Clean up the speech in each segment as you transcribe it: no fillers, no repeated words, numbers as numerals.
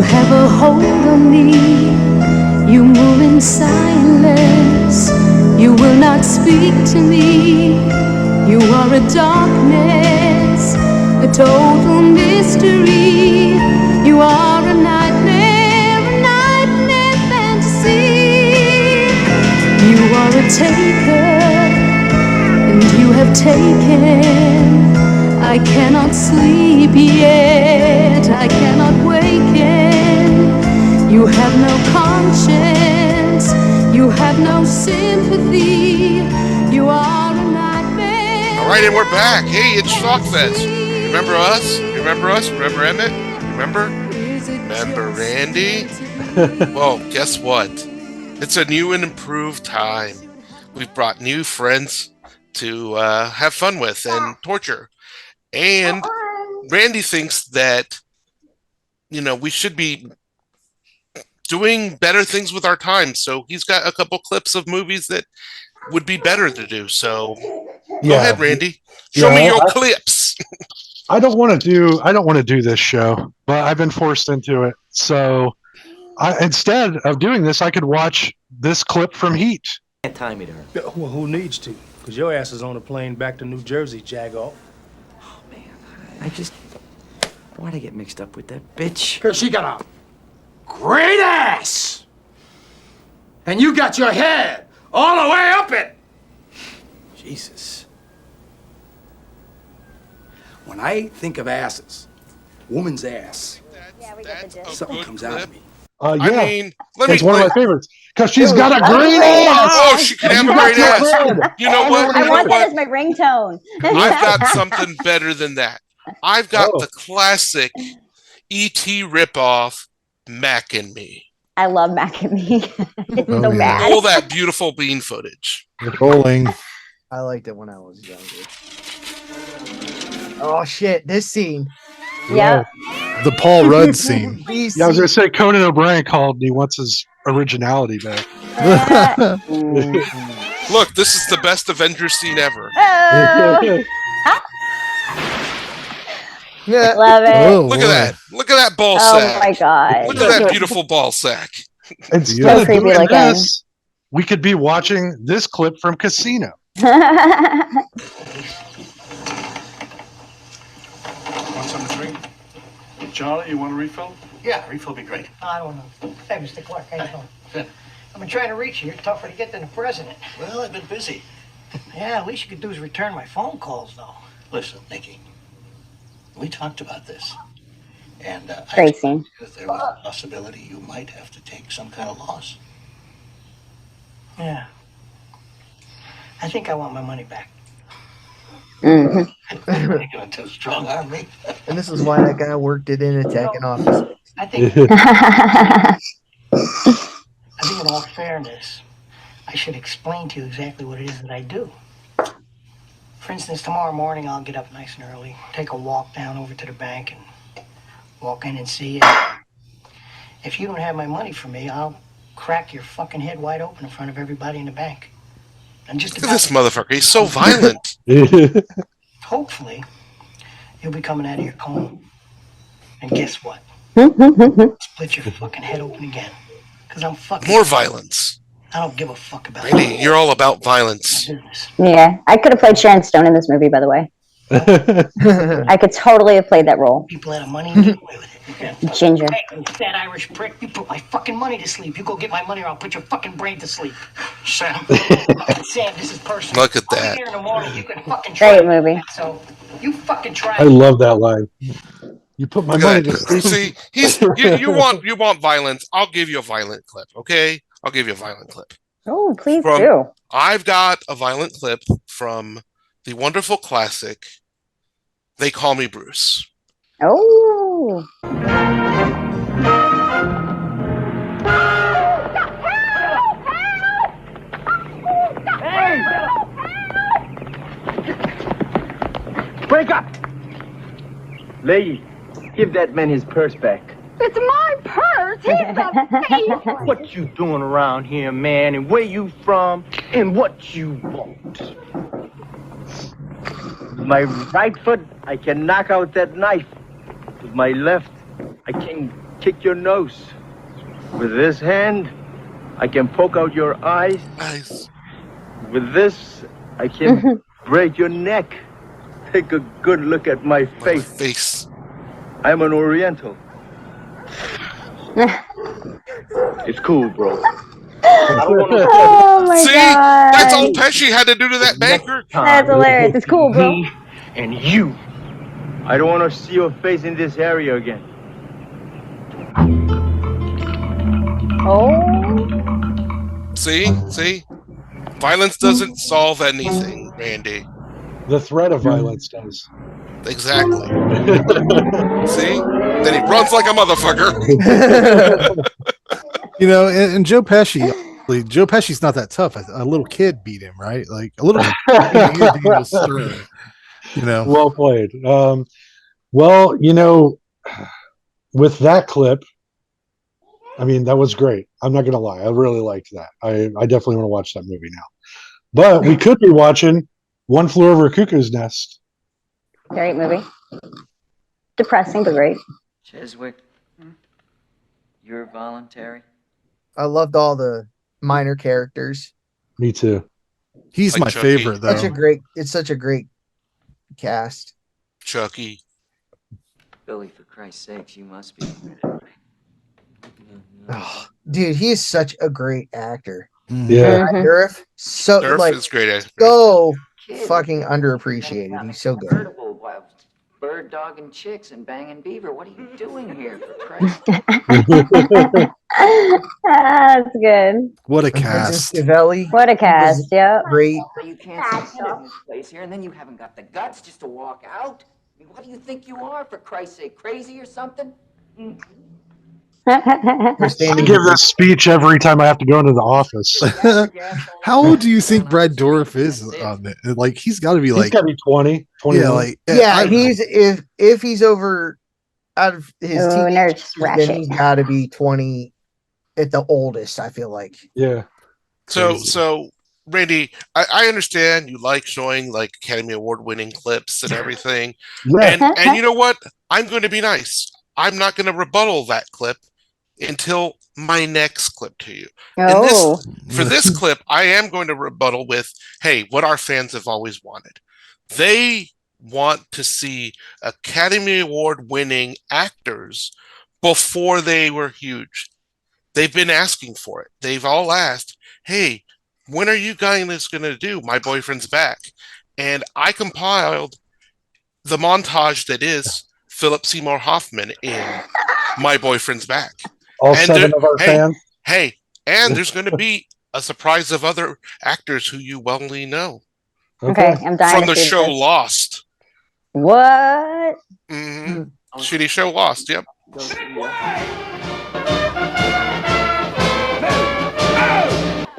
have a hold on me. You move in silence. You will not speak to me. You are a darkness, a total mystery. You are a nightmare fantasy. You are a taker, and you have taken. I cannot sleep yet, I cannot waken. You have no conscience, you have no sympathy. You are a nightmare. All right, and we're back. Hey, it's SchlockFest. Remember us? Remember us? Remember Emmett? Remember? Remember Randy? Well, guess what? It's a new and improved time. We've brought new friends to have fun with and torture. And Randy thinks that, we should be doing better things with our time. So he's got a couple clips of movies that would be better to do. So go ahead, Randy. Show me your clips. I don't want to do this show, but I've been forced into it. So instead of doing this, I could watch this clip from Heat. Can't tie me to her. Well, who needs to? Because your ass is on a plane back to New Jersey, Jagoff. Oh, man. Why'd I get mixed up with that bitch? Because she got a great ass. And you got your head all the way up it. Jesus. When I think of asses, woman's ass, something comes out of me. Yeah, I mean, it's one of my favorites because she's got a great ass. Oh, she can have a great ass. You know what? I want that as my ringtone. I've got something better than that. I've got the classic E.T. ripoff, Mac and Me. I love Mac and Me. It's so bad. All that beautiful bean footage. Rolling. I liked it when I was younger. Oh shit! This scene. Yeah. The Paul Rudd scene. Yeah, I was gonna say Conan O'Brien called and he wants his originality back. Look, this is the best Avengers scene ever. Love it. Oh, Look at that. Look at that ball Oh sack. my god. Look at that beautiful ball sack. Instead of creepy doing looking. this, we could be watching this clip from Casino. Want something to drink? Charlie, you want a refill? Yeah. Refill be great. I don't know. Hey, Mr. Clark, how you doing? I've been trying to reach you. You're tougher to get than the president. Well, I've been busy. Yeah, at least you could do is return my phone calls, though. Listen, Nikki, we talked about this. And Great scene. There's a possibility you might have to take some kind of loss. Yeah. I think I want my money back. Mm-hmm. You're going to strong arm me. And this is why that guy worked it in attacking office. I think in all fairness, I should explain to you exactly what it is that I do. For instance, tomorrow morning I'll get up nice and early, take a walk down over to the bank and walk in and see you. If you don't have my money for me, I'll crack your fucking head wide open in front of everybody in the bank. And just Look at this motherfucker. He's so violent. Hopefully, you'll be coming out of your coma. And guess what? Split your fucking head open again. Because I'm fucking... More violence. I don't give a fuck about Randy, you're all about violence. Yeah, I could have played Sharon Stone in this movie, by the way. I could totally have played that role. People out of money and get away with it. Ginger. Hey, you fat Irish prick, you put my fucking money to sleep. You go get my money or I'll put your fucking brain to sleep. Sam. Sam, this is personal. Look at I'll be that. here in the morning. You can fucking try. Great movie. So, you fucking try. I love that line. You put my Look money at to that. sleep. See, you want violence. I'll give you a violent clip, okay? I'll give you a violent clip. Oh, please do. I've got a violent clip from the wonderful classic, They Call Me Bruce. Oh. Wake up! Lady, give that man his purse back. It's my purse. He's the thief. What you doing around here, man? And where you from? And what you want? With my right foot, I can knock out that knife. With my left, I can kick your nose. With this hand, I can poke out your eyes. Nice. With this, I can break your neck. Take a good look at my face. I'm an Oriental. It's cool, bro. Oh my See? god. That's all Pesci had to do to that banker. That's hilarious. It's cool, bro. Me and you. I don't want to see your face in this area again. Oh. See? Violence doesn't solve anything, Randy. The threat of violence does. Exactly. See? Then he runs like a motherfucker. You know, and Joe Pesci's not that tough. A little kid beat him, right? Like a little kid was stern. You know, well played. Well, you know, with that clip, I mean, that was great. I'm not gonna lie, I really liked that. I definitely want to watch that movie now. But we could be watching One Flew Over a Cuckoo's Nest. Great movie. Depressing, but great. Chiswick, you're voluntary. I loved all the minor characters. Me too. He's Like my Chucky. favorite though. It's such a great cast. Chucky. Billy, for Christ's sakes, you must be. Oh, dude, he is such a great actor. Yeah. Durf, so Durf like is great actor. so fucking underappreciated. He's so good. Bird dogging chicks and banging beaver. What are you doing here, for Christ? That's good. What a Princess cast! Cavelli. What a cast, yep. Great. So you can't sit in this place here, and then you haven't got the guts just to walk out. I mean, what do you think you are, for Christ's sake? Crazy or something? I give this speech every time I have to go into the office. How old do you think Brad Dourif is on it? Like he's got to be He's like got to be 20. yeah, like he's if he's over out of his teenage nerds years, then he's got to be 20 at the oldest. I feel like. Yeah. So Randy, I understand you like showing like Academy Award winning clips and everything. Yeah. And you know what? I'm going to be nice. I'm not going to rebuttal that clip until my next clip to you. Oh. For this clip, I am going to rebuttal with, hey, what our fans have always wanted. They want to see Academy Award winning actors before they were huge. They've been asking for it. They've all asked, hey, when are you guys going to do My Boyfriend's Back? And I compiled the montage that is Philip Seymour Hoffman in My Boyfriend's Back. All 7 of our fans. Hey, and there's going to be a surprise of other actors who you wellly know. Okay, I'm dying From the to see show this. Lost. What? Mm-hmm. Shitty show Lost, yep.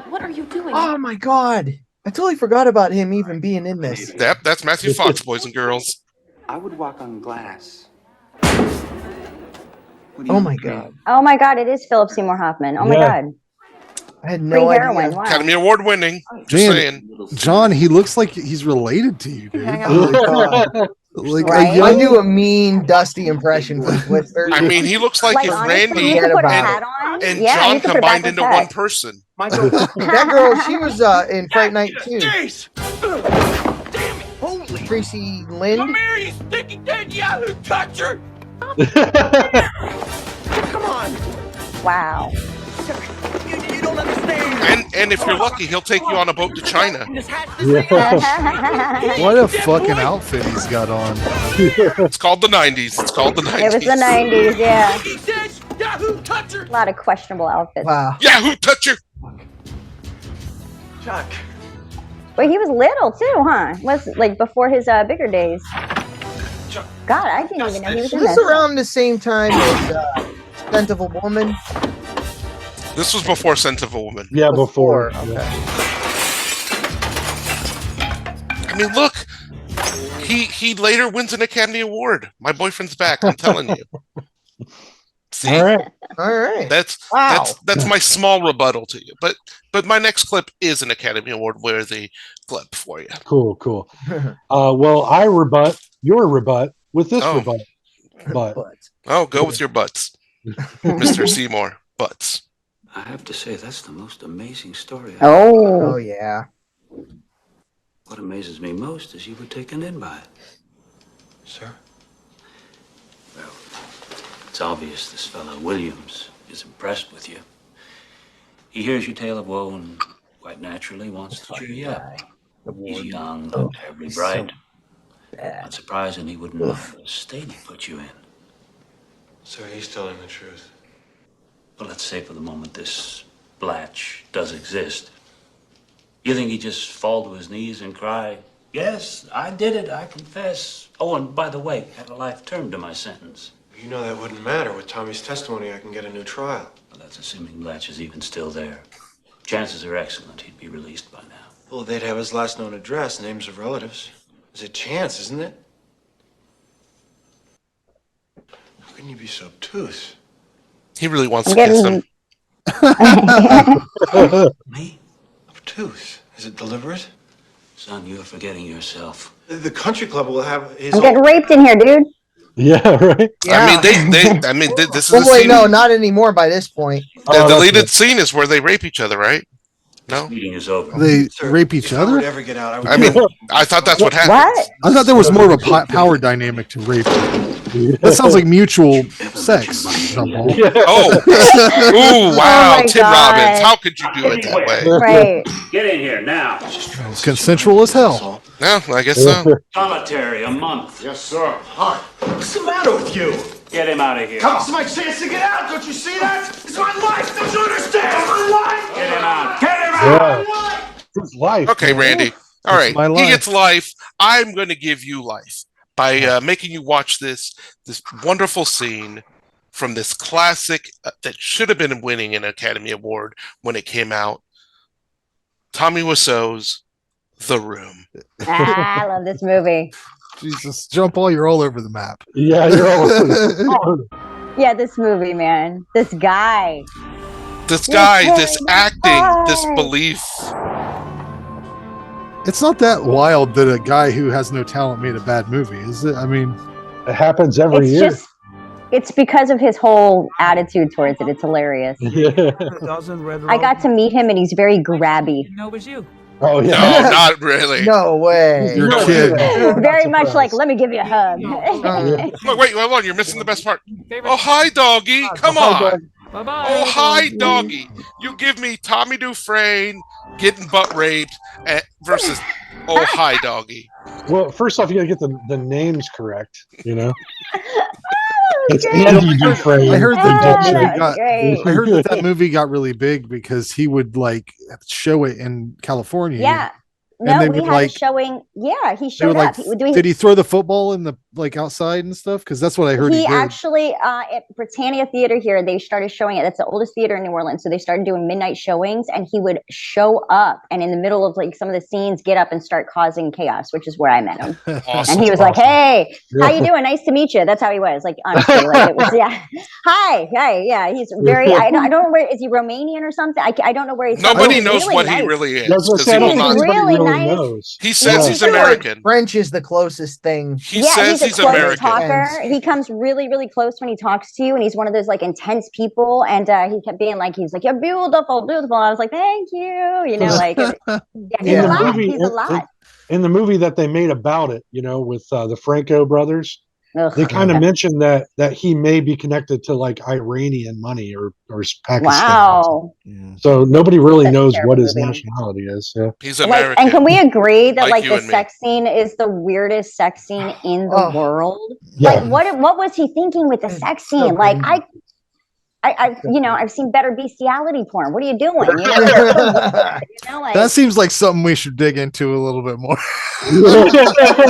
What are you doing? Oh my god! I totally forgot about him even being in this. Yep, that's Matthew Fox, boys and girls. I would walk on glass. Oh my god! Oh my god, it is Philip Seymour Hoffman. Oh my Yeah. god. I had no Pre-heroin. idea. Wow. Academy Award winning. Just saying. John, he looks like he's related to you, dude. Like Right? I do a mean, dusty impression for Twister. I mean, he looks like if honestly, Randy you could put a and- hat on. and Yeah, John you could put a combined backwards into hat. one person. That girl, she was in Fright Night too. Holy! Tracy Lind. Here, you sticky dead yahoo toucher! Come on! Wow. You don't understand. And if you're lucky, he'll take you on a boat to China. What a fucking outfit he's got on. It's called the 90s. It's called the 90s. It was the 90s, yeah. He says yahoo toucher! A lot of questionable outfits. Wow. Yahoo toucher! Chuck. But he was little too, huh? Was like before his bigger days. God, I didn't even know he was in Was this this. around the same time as Scent of a Woman? This was before Scent of a Woman. Yeah, before. Okay. I mean, look. He later wins an Academy Award. My Boyfriend's Back, I'm telling you. See? All right. All right. That's my small rebuttal to you. But my next clip is an Academy Award worthy clip for you. Cool. Well, I rebut your rebut with this Oh. rebut. But Oh, go with your butts. Mr. Seymour Butts. I have to say, that's the most amazing story. Oh yeah. What amazes me most is you were taken in by it. Sir? Well, it's obvious this fellow Williams is impressed with you. He hears your tale of woe and quite naturally wants to cheer you up. He's young, terribly bright. Not surprising he wouldn't mind the state he put you in. Sir, he's telling the truth. But let's say for the moment this Blatch does exist. You think he'd just fall to his knees and cry, "Yes, I did it, I confess. Oh, and by the way, had a life term to my sentence." You know that wouldn't matter. With Tommy's testimony, I can get a new trial. Well, that's assuming Blatch is even still there. Chances are excellent he'd be released by now. Well, they'd have his last known address, names of relatives. There's a chance, isn't it? How can you be so obtuse? He really wants to kiss him. Me? Obtuse? Is it deliberate? Son, you're forgetting yourself. The country club will have his. I'm getting raped in here, dude. Yeah, right. Yeah. This is Well, a wait, scene. no, not anymore by this point. The deleted scene is where they rape each other, right? No, meeting is over. They rape each If I other? would ever get out, I mean, I thought that's what happened. What? I thought there was more of a power dynamic to rape. That sounds like mutual sex. Jean-Paul. Oh, ooh, wow, Oh my Tim God. Robbins, how could you do it that way? Right. Get in here now. Consensual as hell. No, I guess so. Solitary, a month. Yes, sir. Hi. What's the matter with you? Get him out of here. Come on, it's my chance to get out. Don't you see that? It's my life. Don't you understand? It's my life. Get him out. Get him out. Yeah. His life. Okay, Randy. All right, my he life. gets life. I'm going to give you life by making you watch this wonderful scene from this classic that should have been winning an Academy Award when it came out. Tommy Wiseau's The Room. I love this movie. Jesus, Jean-Paul, you're all over the map. Yeah, you're all. Yeah, this movie, man. This guy. This guy, this acting, this belief. It's not that wild that a guy who has no talent made a bad movie, is it? I mean, it happens every It's year. just, it's because of his whole attitude towards it. It's hilarious. Yeah. I got to meet him and he's very grabby. No, it was you. Oh yeah. No, not really. No way. you're No, kidding. yeah. Very much like, let me give you a hug. No, wait, hold on, you're missing the best part. Oh, hi, doggy. Come on. Bye-bye. Oh, hi, doggy. You give me Tommy Dufresne getting butt raped versus oh, hi, doggy. Well, first off, you gotta get the names correct. You know. Oh, It's great. Andy Dufresne. I heard Oh, that that's got, great. I heard that movie got really big because he would like show it in California. Yeah. And No, they we would, had like- a showing. Yeah, he They showed would, like, up. did he throw the football in the like outside and stuff? Because that's what I heard he He did. actually at Britannia Theater here, they started showing it. That's the oldest theater in New Orleans. So they started doing midnight showings, and he would show up and in the middle of like some of the scenes get up and start causing chaos, which is where I met him. Awesome. And he was like, "Hey, how you doing? Nice to meet you." That's how he was. Like honestly, like it was. Yeah. Hi. Yeah. He's very. I don't know where is he Romanian or something. I don't know where he's. from. Nobody He's knows really what nice. he really is. That's what 'cause I said, he I will don't not- think anybody really really nice. knows. He says Yeah. he's American. French is the closest thing. He Yeah, says he's a he's close American. talker. He comes really, really close when he talks to you, and he's one of those like intense people. And he kept being like, he's like, "You're beautiful, beautiful." And I was like, "Thank you." You know, like, yeah, he's In a the lot. movie- He's a lot. In the movie that they made about it, you know, with the Franco brothers, Ugh, they kind of yeah. mentioned that he may be connected to like Iranian money or Pakistan. Wow. So nobody really That's a knows what terrible his movie. nationality is. Yeah. He's Like, American. and can we agree that Like like you the and me. sex scene is the weirdest sex scene in the Oh. world? Yeah. Like, what was he thinking with the sex so scene? Like, crazy. I've seen better bestiality porn. What are you doing? You know, it's so weird, you know, like, That seems like something we should dig into a little bit more.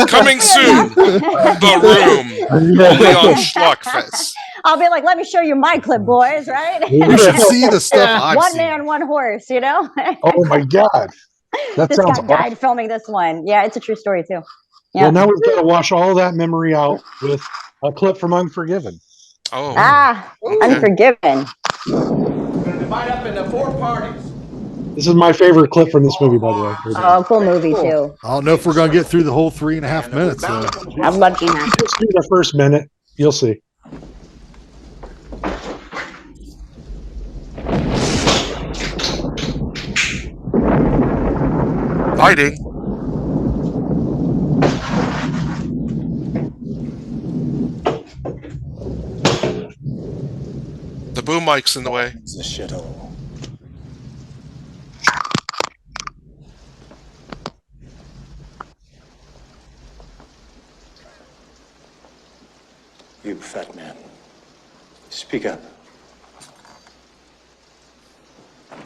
Coming soon, The Room, only on SchlockFest. I'll be like, let me show you my clip, boys, right? You should see the stuff I've One seen. man, one horse, you know? Oh my God. That This sounds guy died awesome. filming this one. Yeah, it's a true story, too. Yeah. Well, now we've got to wash all that memory out with a clip from Unforgiven. Oh, Unforgiven. Divide up into 4 parties. This is my favorite clip from this movie, by the way. Oh, cool movie, too. I don't know if we're gonna get through the whole 3.5 minutes. Though. I'm lucky not. Just do the first minute. You'll see. Fighting. The boom mic's in the way. It's a shithole. You fat man. Speak up.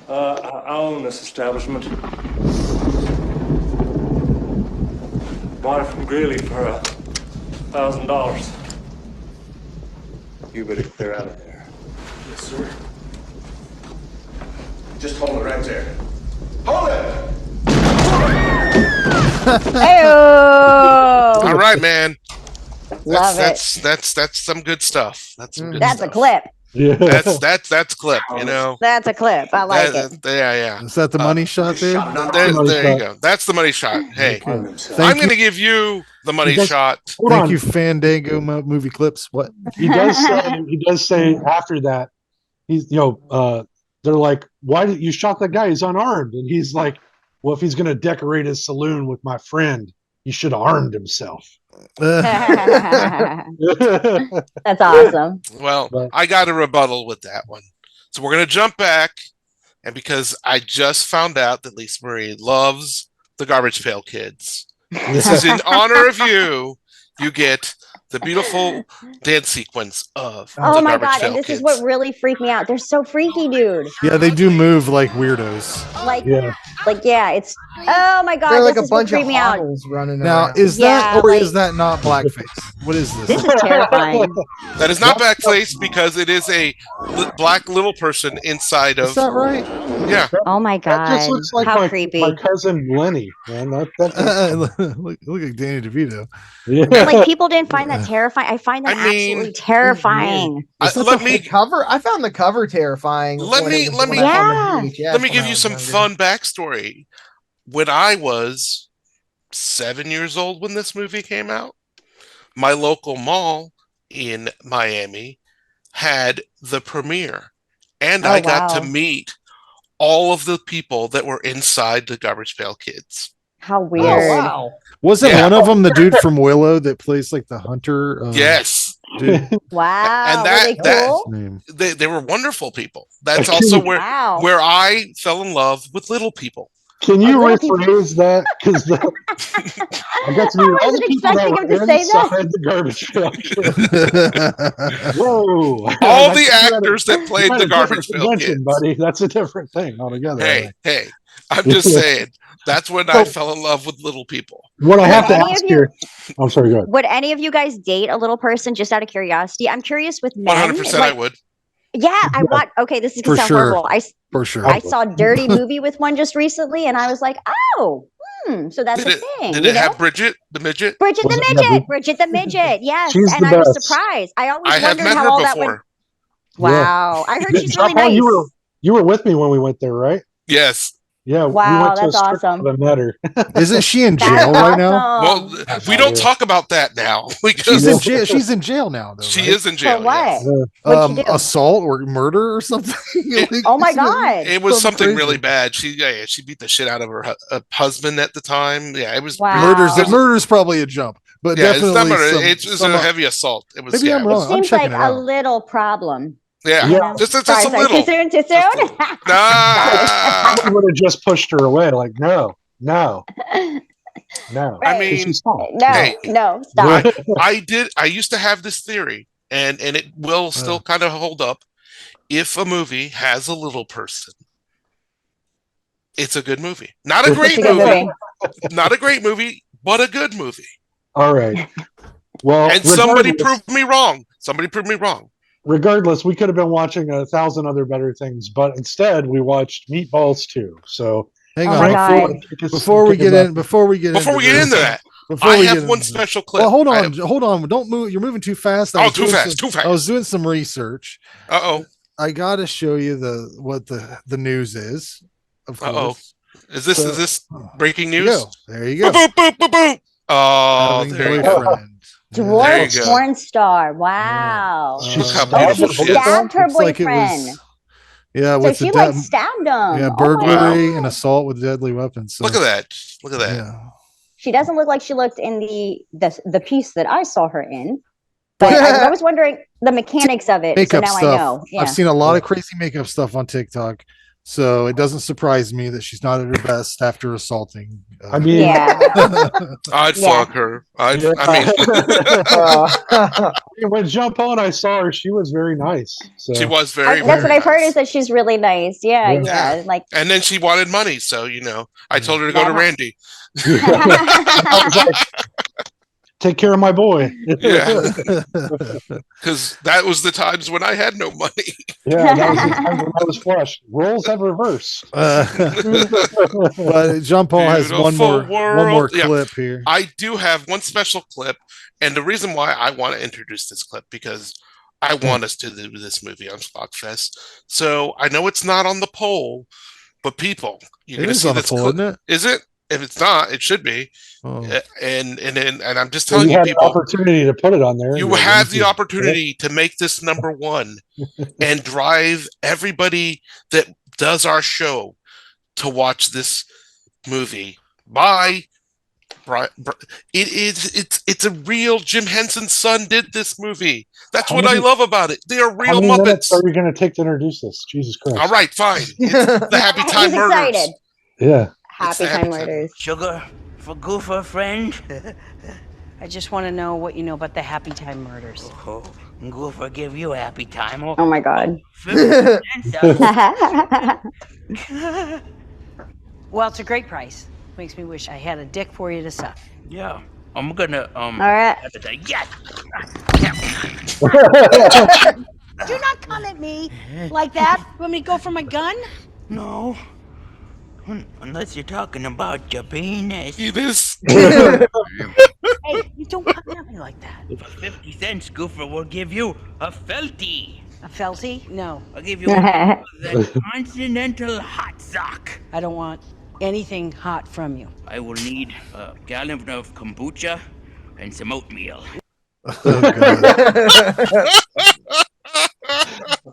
I own this establishment. Bought it from Greeley for $1,000. You better clear out of there. Yes, sir. Just hold it right there. Hold it! Heyo! All right, man. Love it. That's some good stuff. That's some good That's stuff. a clip. Yeah. That's clip, you know. That's a clip. I like it. Yeah. Is that the money shot there? There you go. That's the money shot. Hey, I'm going to give you the money shot. Thank you, Fandango movie clips. What He does say after that, he's they're like, why did you shot that guy? He's unarmed, and he's like, well, if he's going to decorate his saloon with my friend, he should have armed himself. That's awesome. Well, I got a rebuttal with that one. So we're going to jump back. And because I just found out that Lisa Marie loves the Garbage Pail Kids, this is in honor of you. You get the beautiful dance sequence of Oh the my Garbage god! Pail And this Kids. is what really freaked me out. They're so freaky, dude. Yeah, they do move like weirdos. It's. Oh my god! They're like this a is what bunch of freaked me out. hobbles running Now, around. is that is that not blackface? What is this? This is terrifying. That is not blackface because it is a black little person inside of. Is that right? Yeah. Oh my That god! just looks like How my creepy! my cousin Lenny, man. look like Danny DeVito. Yeah. Like people didn't find that terrifying. I find that absolutely terrifying. Cover. I found the cover terrifying. Let me give you some fun backstory. When I was 7 years old when this movie came out, my local mall in Miami had the premiere, and I got to meet all of the people that were inside the Garbage Pail Kids. How weird! Oh, wow. Wasn't one of them the dude from Willow that plays like the hunter? Yes. Dude. Wow. And they were wonderful people. That's also where I fell in love with little people. Can you rephrase that? Because I got to meet all the people that were inside the Garbage Pail Kids. Whoa! All the actors that played the Garbage Pail Kids, buddy. That's a different thing altogether. Hey! I'm just saying. That's when I fell in love with little people. What I have to ask here. I'm sorry. Go ahead. Would any of you guys date a little person just out of curiosity? I'm curious with men. 100% I would. Yeah, I want. Okay, this is gonna sound horrible. For sure. I saw Dirty Movie with one just recently, and I was like, oh, so that's a thing. Did it have Bridget the midget? Bridget the midget. Yes, She's and the I was best. surprised. I always I have wondered met how her all that before. went. Wow, I heard she's really Jean-Paul, nice. You were with me when we went there, right? Yes. Yeah. Wow, we went to that's a strip awesome. club and met her. Isn't she in jail right now? Well, we don't talk about that now. She's in jail. She's in jail now, though. She right? is in jail. For what? Yes. What'd she do? Assault or murder or something. Oh my god! It was something crazy. really bad. She beat the shit out of her husband at the time. Yeah, it was. Wow. Murder's probably a jump, but Yeah, it's definitely not murder. some- It's some- a heavy assault. It was. Maybe Yeah, I'm it was- wrong. I'm Seems like checking it a out. little problem. Yeah, just a little. Too soon. Too soon. Nah. I would have just pushed her away. Like, no. I mean, No, stop. I used to have this theory, and it will still kind of hold up. If a movie has a little person, it's a good movie. Not a great movie. Not a great movie, but a good movie. All right. Well, and somebody proved me wrong. Somebody proved me wrong. Regardless, we could have been watching 1,000 other better things, but instead we watched Meatballs 2. So hang on. Frank, before we get into that, I have one special clip. Well, hold on. Don't move. You're moving too fast. Too fast. I was doing some research. Uh-oh. I got to show you what the news is. Of course. Is this breaking news? Yo, there you go. Boop, boop, boop, boop. Oh, there you go. Dwarf porn star. Wow. Look how beautiful she is. Stabbed her It's like boyfriend. Yeah, So with she the like stabbed him. yeah, Oh my burglary God. and assault with deadly weapons. So. Look at that. Look at that. Yeah. She doesn't look like she looked in the piece that I saw her in. But I was wondering the mechanics of it. Makeup so now stuff. I know. Yeah. I've seen a lot of crazy makeup stuff on TikTok. So it doesn't surprise me that she's not at her best after assaulting. I mean, I'd fuck her. I mean, when Jean-Paul and I saw her, she was very nice. So. she was very. That's what very I've heard is that she's really nice. Yeah. Like, and then she wanted money, so I told her to go to Randy. Take care of my boy. Yeah, because that was the times when I had no money. Yeah, that was the time when I was flush. Roles have reverse. But Jean-Paul has one more clip here. I do have one special clip, and the reason why I want to introduce this clip because I want us to do this movie on SchlockFest. So I know it's not on the poll, but people, you're going to see this clip. Isn't it? Is it? If it's not, it should be. Oh. And I'm just telling you, people, an opportunity to put it on there. You have the opportunity to make this number one and drive everybody that does our show to watch this movie. It's a real Jim Henson's son did this movie. That's what I love about it. They are real how many Muppets. Minutes are we going to take to introduce this? Jesus Christ! All right, fine. It's the Happy Time Murders. Excited. Yeah. Happy Time Murders. Sugar for Goofer, friend. I just want to know what you know about the Happy Time Murders. Oh, Goofer give you a happy time. Oh my God. Well, it's a great price. Makes me wish I had a dick for you to suck. Yeah, I'm gonna All right. Yes. Do not come at me like that. You want me to go for my gun? No. Unless you're talking about your penis. Penis. Hey, you don't come at me like that. For 50 cents, Goofer will give you a felty. A felty? No. I'll give you a continental hot sock. I don't want anything hot from you. I will need a gallon of kombucha and some oatmeal. Oh,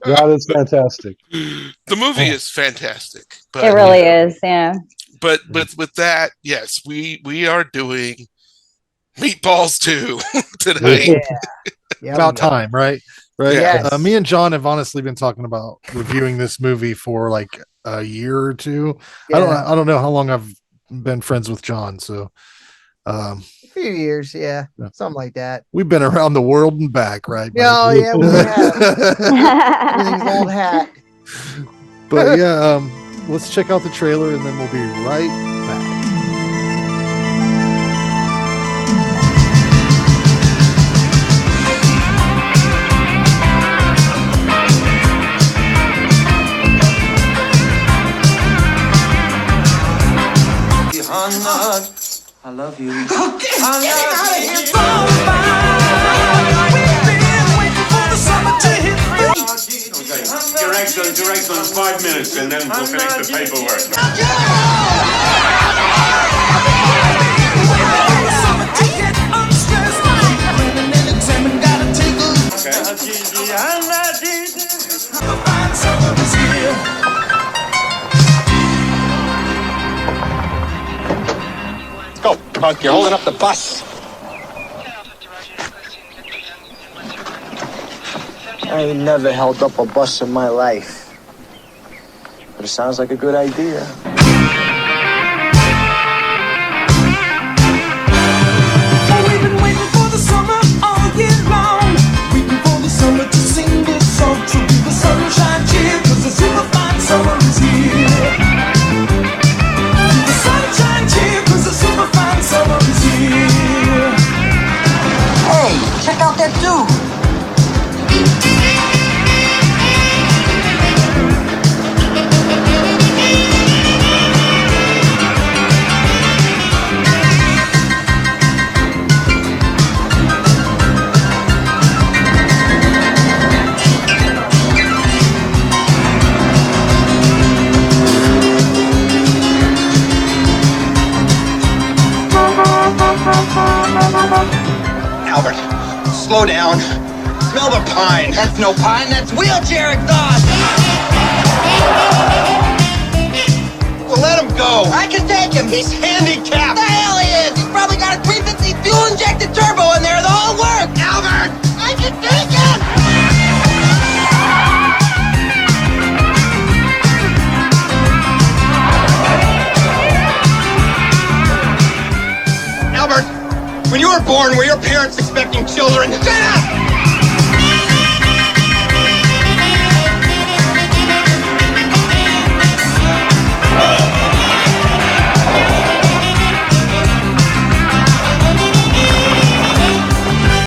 God, it's fantastic. The movie is fantastic. But, it really is, yeah. But with that, yes, we are doing Meatballs 2 tonight. Yeah. About time, right? Right. Yes. Me and John have honestly been talking about reviewing this movie for like a year or two. Yeah. I don't know how long I've been friends with John, so a few years, yeah, something like that. We've been around the world and back, right? Oh yeah, we have. Everything's old hat. But yeah, let's check out the trailer and then we'll be right back. I love you. Get out of here! Your excellence, 5 minutes, and then we'll finish the paperwork. Go, punk, you're holding up the bus. I ain't never held up a bus in my life. But it sounds like a good idea. We've been waiting for the summer all year long. Waiting for the summer to sing this song. To be the sunshine cheer, 'cause the super fine summer is here. The sunshine cheer, 'cause the super fine summer is here. Hey, check out that dude. Albert, slow down. Smell the pine. That's no pine, that's wheelchair exhaust. Well, let him go. I can take him. He's handicapped. The hell he is! He's probably got a 350 fuel-injected turbo in there the whole work! Albert! I can take him! Albert, when you were born, were your parents expecting children? Shut up!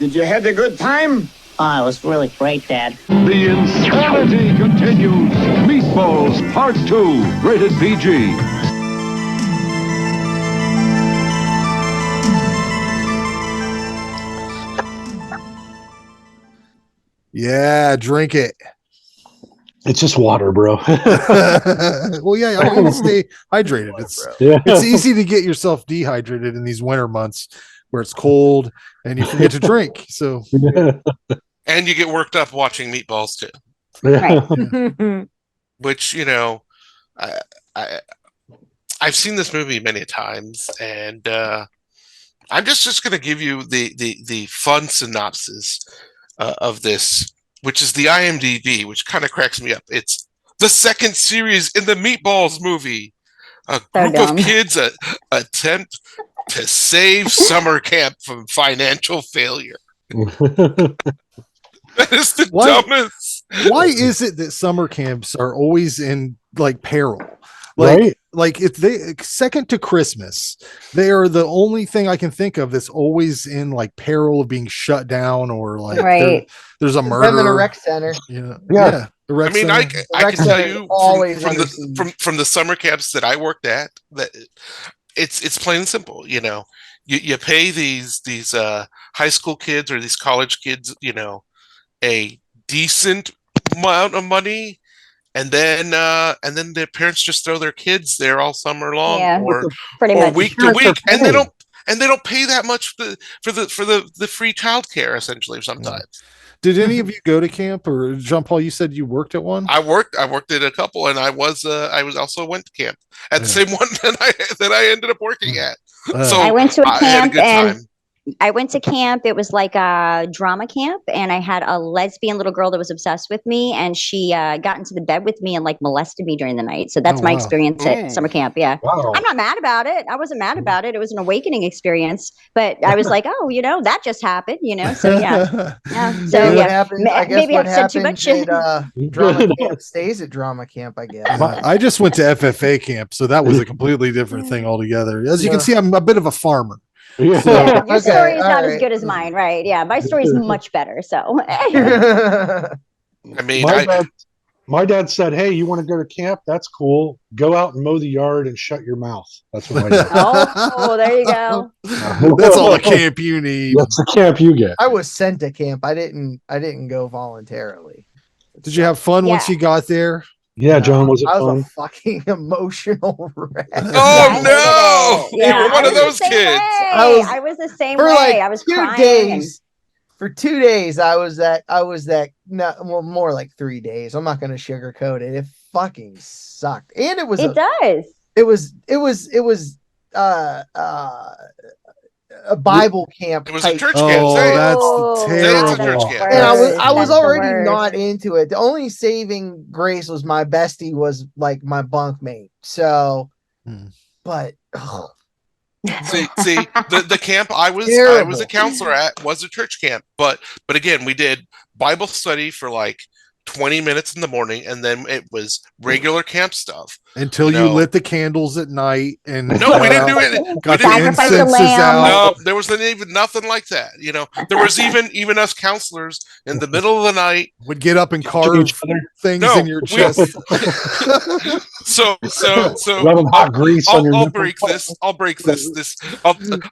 Did you have a good time? Oh, it was really great, Dad. The insanity continues. Meatballs Part 2, rated PG. Yeah, drink it. It's just water, bro. Well, yeah, I want to stay hydrated. It's easy to get yourself dehydrated in these winter months where it's cold and you forget to drink. So, and you get worked up watching Meatballs too. Right. Which, you know, I've seen this movie many times, and I'm just going to give you the fun synopsis of this, which is the IMDb, which kind of cracks me up. It's the second series in the Meatballs movie. A group of kids attempt to save summer camp from financial failure. That is the dumbest. Why is it that summer camps are always in like peril? Like if they second to Christmas, they are the only thing I can think of that's always in like peril of being shut down or like there's a murder. I'm in a rec center. Yeah. I mean, I can tell you from the summer camps that I worked at that it's plain and simple. You know, you pay these high school kids or these college kids, you know, a decent amount of money, and then their parents just throw their kids there all summer long, or week to week, and they don't pay that much for the free childcare essentially sometimes. Did any of you go to camp, or Jean-Paul? You said you worked at one. I worked at a couple, and I was also went to camp at the same one that I ended up working at. So I went to a camp time. I went to camp. It was like a drama camp, and I had a lesbian little girl that was obsessed with me, and she got into the bed with me and like molested me during the night. So that's my experience at summer camp. Yeah, I'm not mad about it. I wasn't mad about it. It was an awakening experience, but I was like, oh, you know, that just happened. You know, so yeah. So what happens, I guess maybe what I've said too much. Drama camp stays at drama camp, I guess. I just went to FFA camp, so that was a completely different thing altogether. As you can see, I'm a bit of a farmer. Your story is not as good as mine, right? Yeah, my story is much better. So, I mean, my dad said, "Hey, you want to go to camp? That's cool. Go out and mow the yard and shut your mouth." That's what my dad. Oh, there you go. That's all the camp you need. That's the camp you get. I was sent to camp. I didn't go voluntarily. Did you have fun once you got there? Yeah, John, was it I fun? was a fucking emotional wreck. Oh no! Yeah, you were one of those kids. I was the same way. I was crying. For 2 days, I was that. Well, more like 3 days. I'm not going to sugarcoat it. It fucking sucked, and it was. It was a Bible camp. It was a church camp. Oh, that's terrible. It's a church camp. And I was already not into it. The only saving grace was my bestie was like my bunkmate. So, but see, the camp I was a counselor at was a church camp, but again, we did Bible study for like 20 minutes in the morning, and then it was regular camp stuff until you lit the candles at night. And no, we didn't do it. Got the incenses out. No, there wasn't even nothing like that. You know, there was even us counselors in the middle of the night would get up and carve things in your chest. So hot grease on your I'll break this.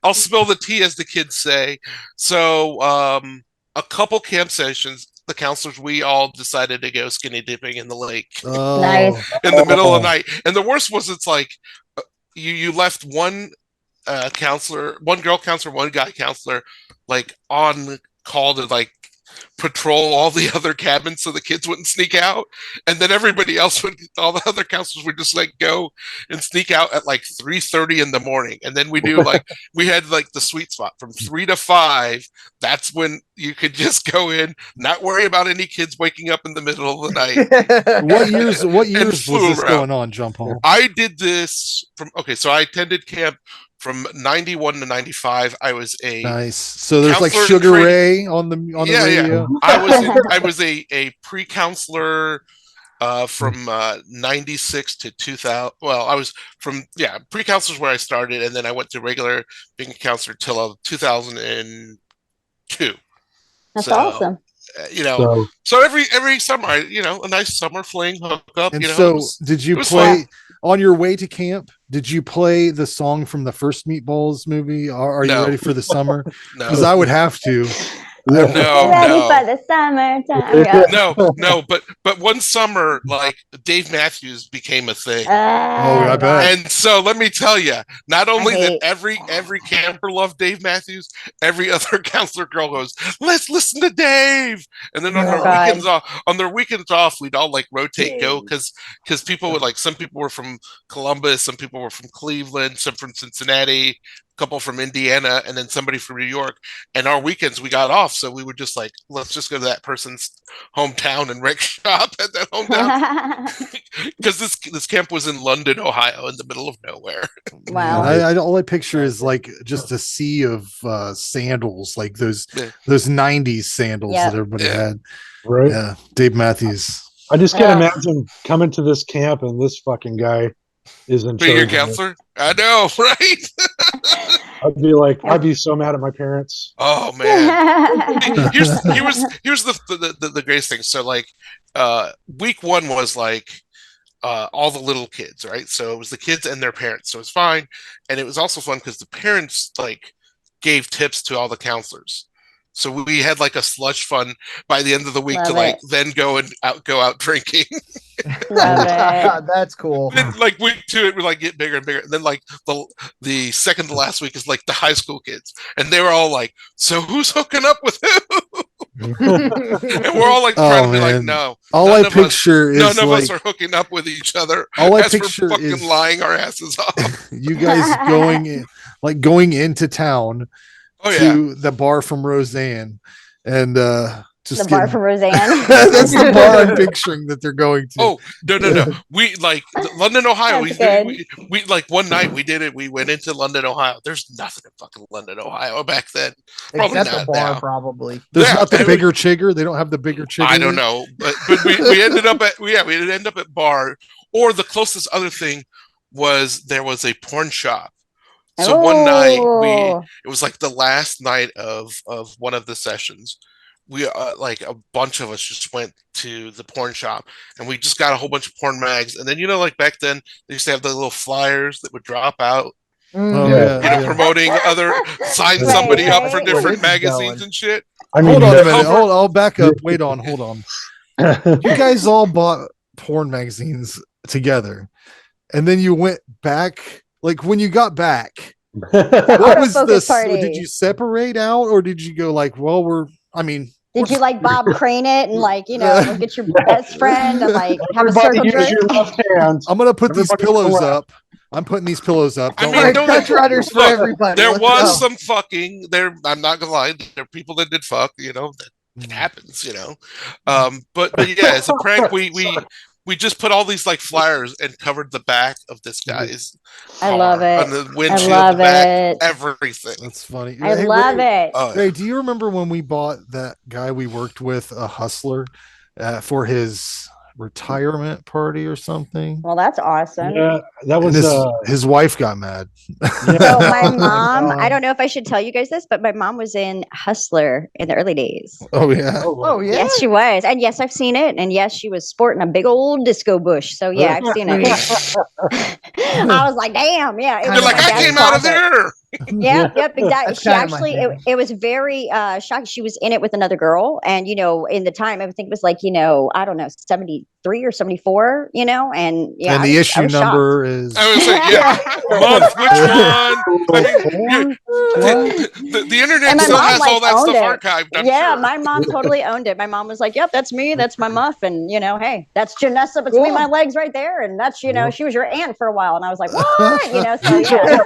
I'll spill the tea, as the kids say. So a couple camp sessions, the counselors, we all decided to go skinny dipping in the lake in the middle of the night. And the worst was, it's like you left one counselor, one girl counselor, one guy counselor, like on call to like patrol all the other cabins so the kids wouldn't sneak out, and then everybody else all the other counselors would just like go and sneak out at like 3:30 in the morning, and then we had like the sweet spot from 3 to 5. That's when you could just go in, not worry about any kids waking up in the middle of the night. What years was this going on, Jean-Paul? I did this so I attended camp from 91 to 95. I was a nice. So there's like Sugar Ray on the radio. Yeah. I was a pre-counselor from 96 to 2000. Well, I was pre-counselors where I started, and then I went to regular being a counselor till 2002. That's awesome. So every summer, a nice summer fling, hook up. And so, did you play on your way to camp? Did you play the song from the first Meatballs movie? Are you ready for the summer? No, because I would have to. Ready for the summertime. No, but one summer, like Dave Matthews became a thing. I bet. And so let me tell you, not only that every camper loved Dave Matthews, every other counselor girl goes, let's listen to Dave. And then on their weekends off, we'd all like rotate go because people would like, some people were from Columbus, some people were from Cleveland, some from Cincinnati, couple from Indiana, and then somebody from New York. And our weekends we got off, so we would just like, let's just go to that person's hometown and rec shop at that hometown. Because this camp was in London, Ohio, in the middle of nowhere. Wow. All I picture is like just a sea of sandals, like those 90s sandals that everybody had. Right. Yeah. Dave Matthews. I just can't imagine coming to this camp and this fucking guy is in charge. Be your counselor? I know, right? I'd be so mad at my parents. Oh man. here's the greatest thing. So like week 1 was like all the little kids, right? So it was the kids and their parents, so it's fine. And it was also fun because the parents like gave tips to all the counselors. So we had like a slush fund by the end of the week then go out drinking. That's cool. Then, like week 2, it would like get bigger and bigger. And then like the second to last week is like the high school kids, and they were all like, "So who's hooking up with who?" And we're all like trying to be like, "No." All I picture is none of us are hooking up with each other. All I picture we're fucking is lying our asses off. You guys going into town. To the bar from Roseanne, and just bar from Roseanne. That's the bar I'm picturing that they're going to. Oh no! We like London, Ohio. We like one night we did it. We went into London, Ohio. There's nothing in fucking London, Ohio back then. Probably Except not the bar, now. Probably. There's not the bigger chigger. They don't have the bigger chigger. I don't know, but we ended up at we ended up at bar, or the closest other thing was there was a porn shop. So one night it was like the last night of one of the sessions. We like a bunch of us just went to the porn shop, and we just got a whole bunch of porn mags. And then like back then they used to have the little flyers that would drop out, promoting sign somebody up for different magazines and shit. Hold on a minute. I'll back up. Hold on. You guys all bought porn magazines together, and then you went back. Like when you got back, what was this? Did you separate out, or did you go like, did you like Bob Crane it and like, get your best friend and like have a circle jerk? I'm gonna put these pillows up. I'm putting these pillows up. Rudders for everybody. There was some fucking there. I'm not gonna lie. There are people that did fuck. That happens. But yeah, as a prank, we just put all these like flyers and covered the back of this guy's I love it. On the windshield, the back, everything. That's funny. I love it. Ray, do you remember when we bought that guy we worked with, a hustler, for his retirement party or something? Well, that's awesome. Yeah, that was his wife got mad. So my mom, I don't know if I should tell you guys this, but my mom was in Hustler in the early days. Oh yeah. Oh yeah. Yes, she was. And yes, I've seen it. And yes, she was sporting a big old disco bush. So yeah, I've seen it. I was like, damn, yeah. You're like, I came out of there. Yep, exactly. She actually, it was very shocking. She was in it with another girl, and in the time, I would think it was like, I don't know, 73 73 or 74, you know, and yeah. And the issue number is. I was like, month, which one? I mean, the internet still has all that stuff archived. I'm sure. My mom totally owned it. My mom was like, "Yep, that's me. That's my muff." And you know, hey, that's Janessa between my legs right there. And that's she was your aunt for a while. And I was like, "What?" You know, so yeah.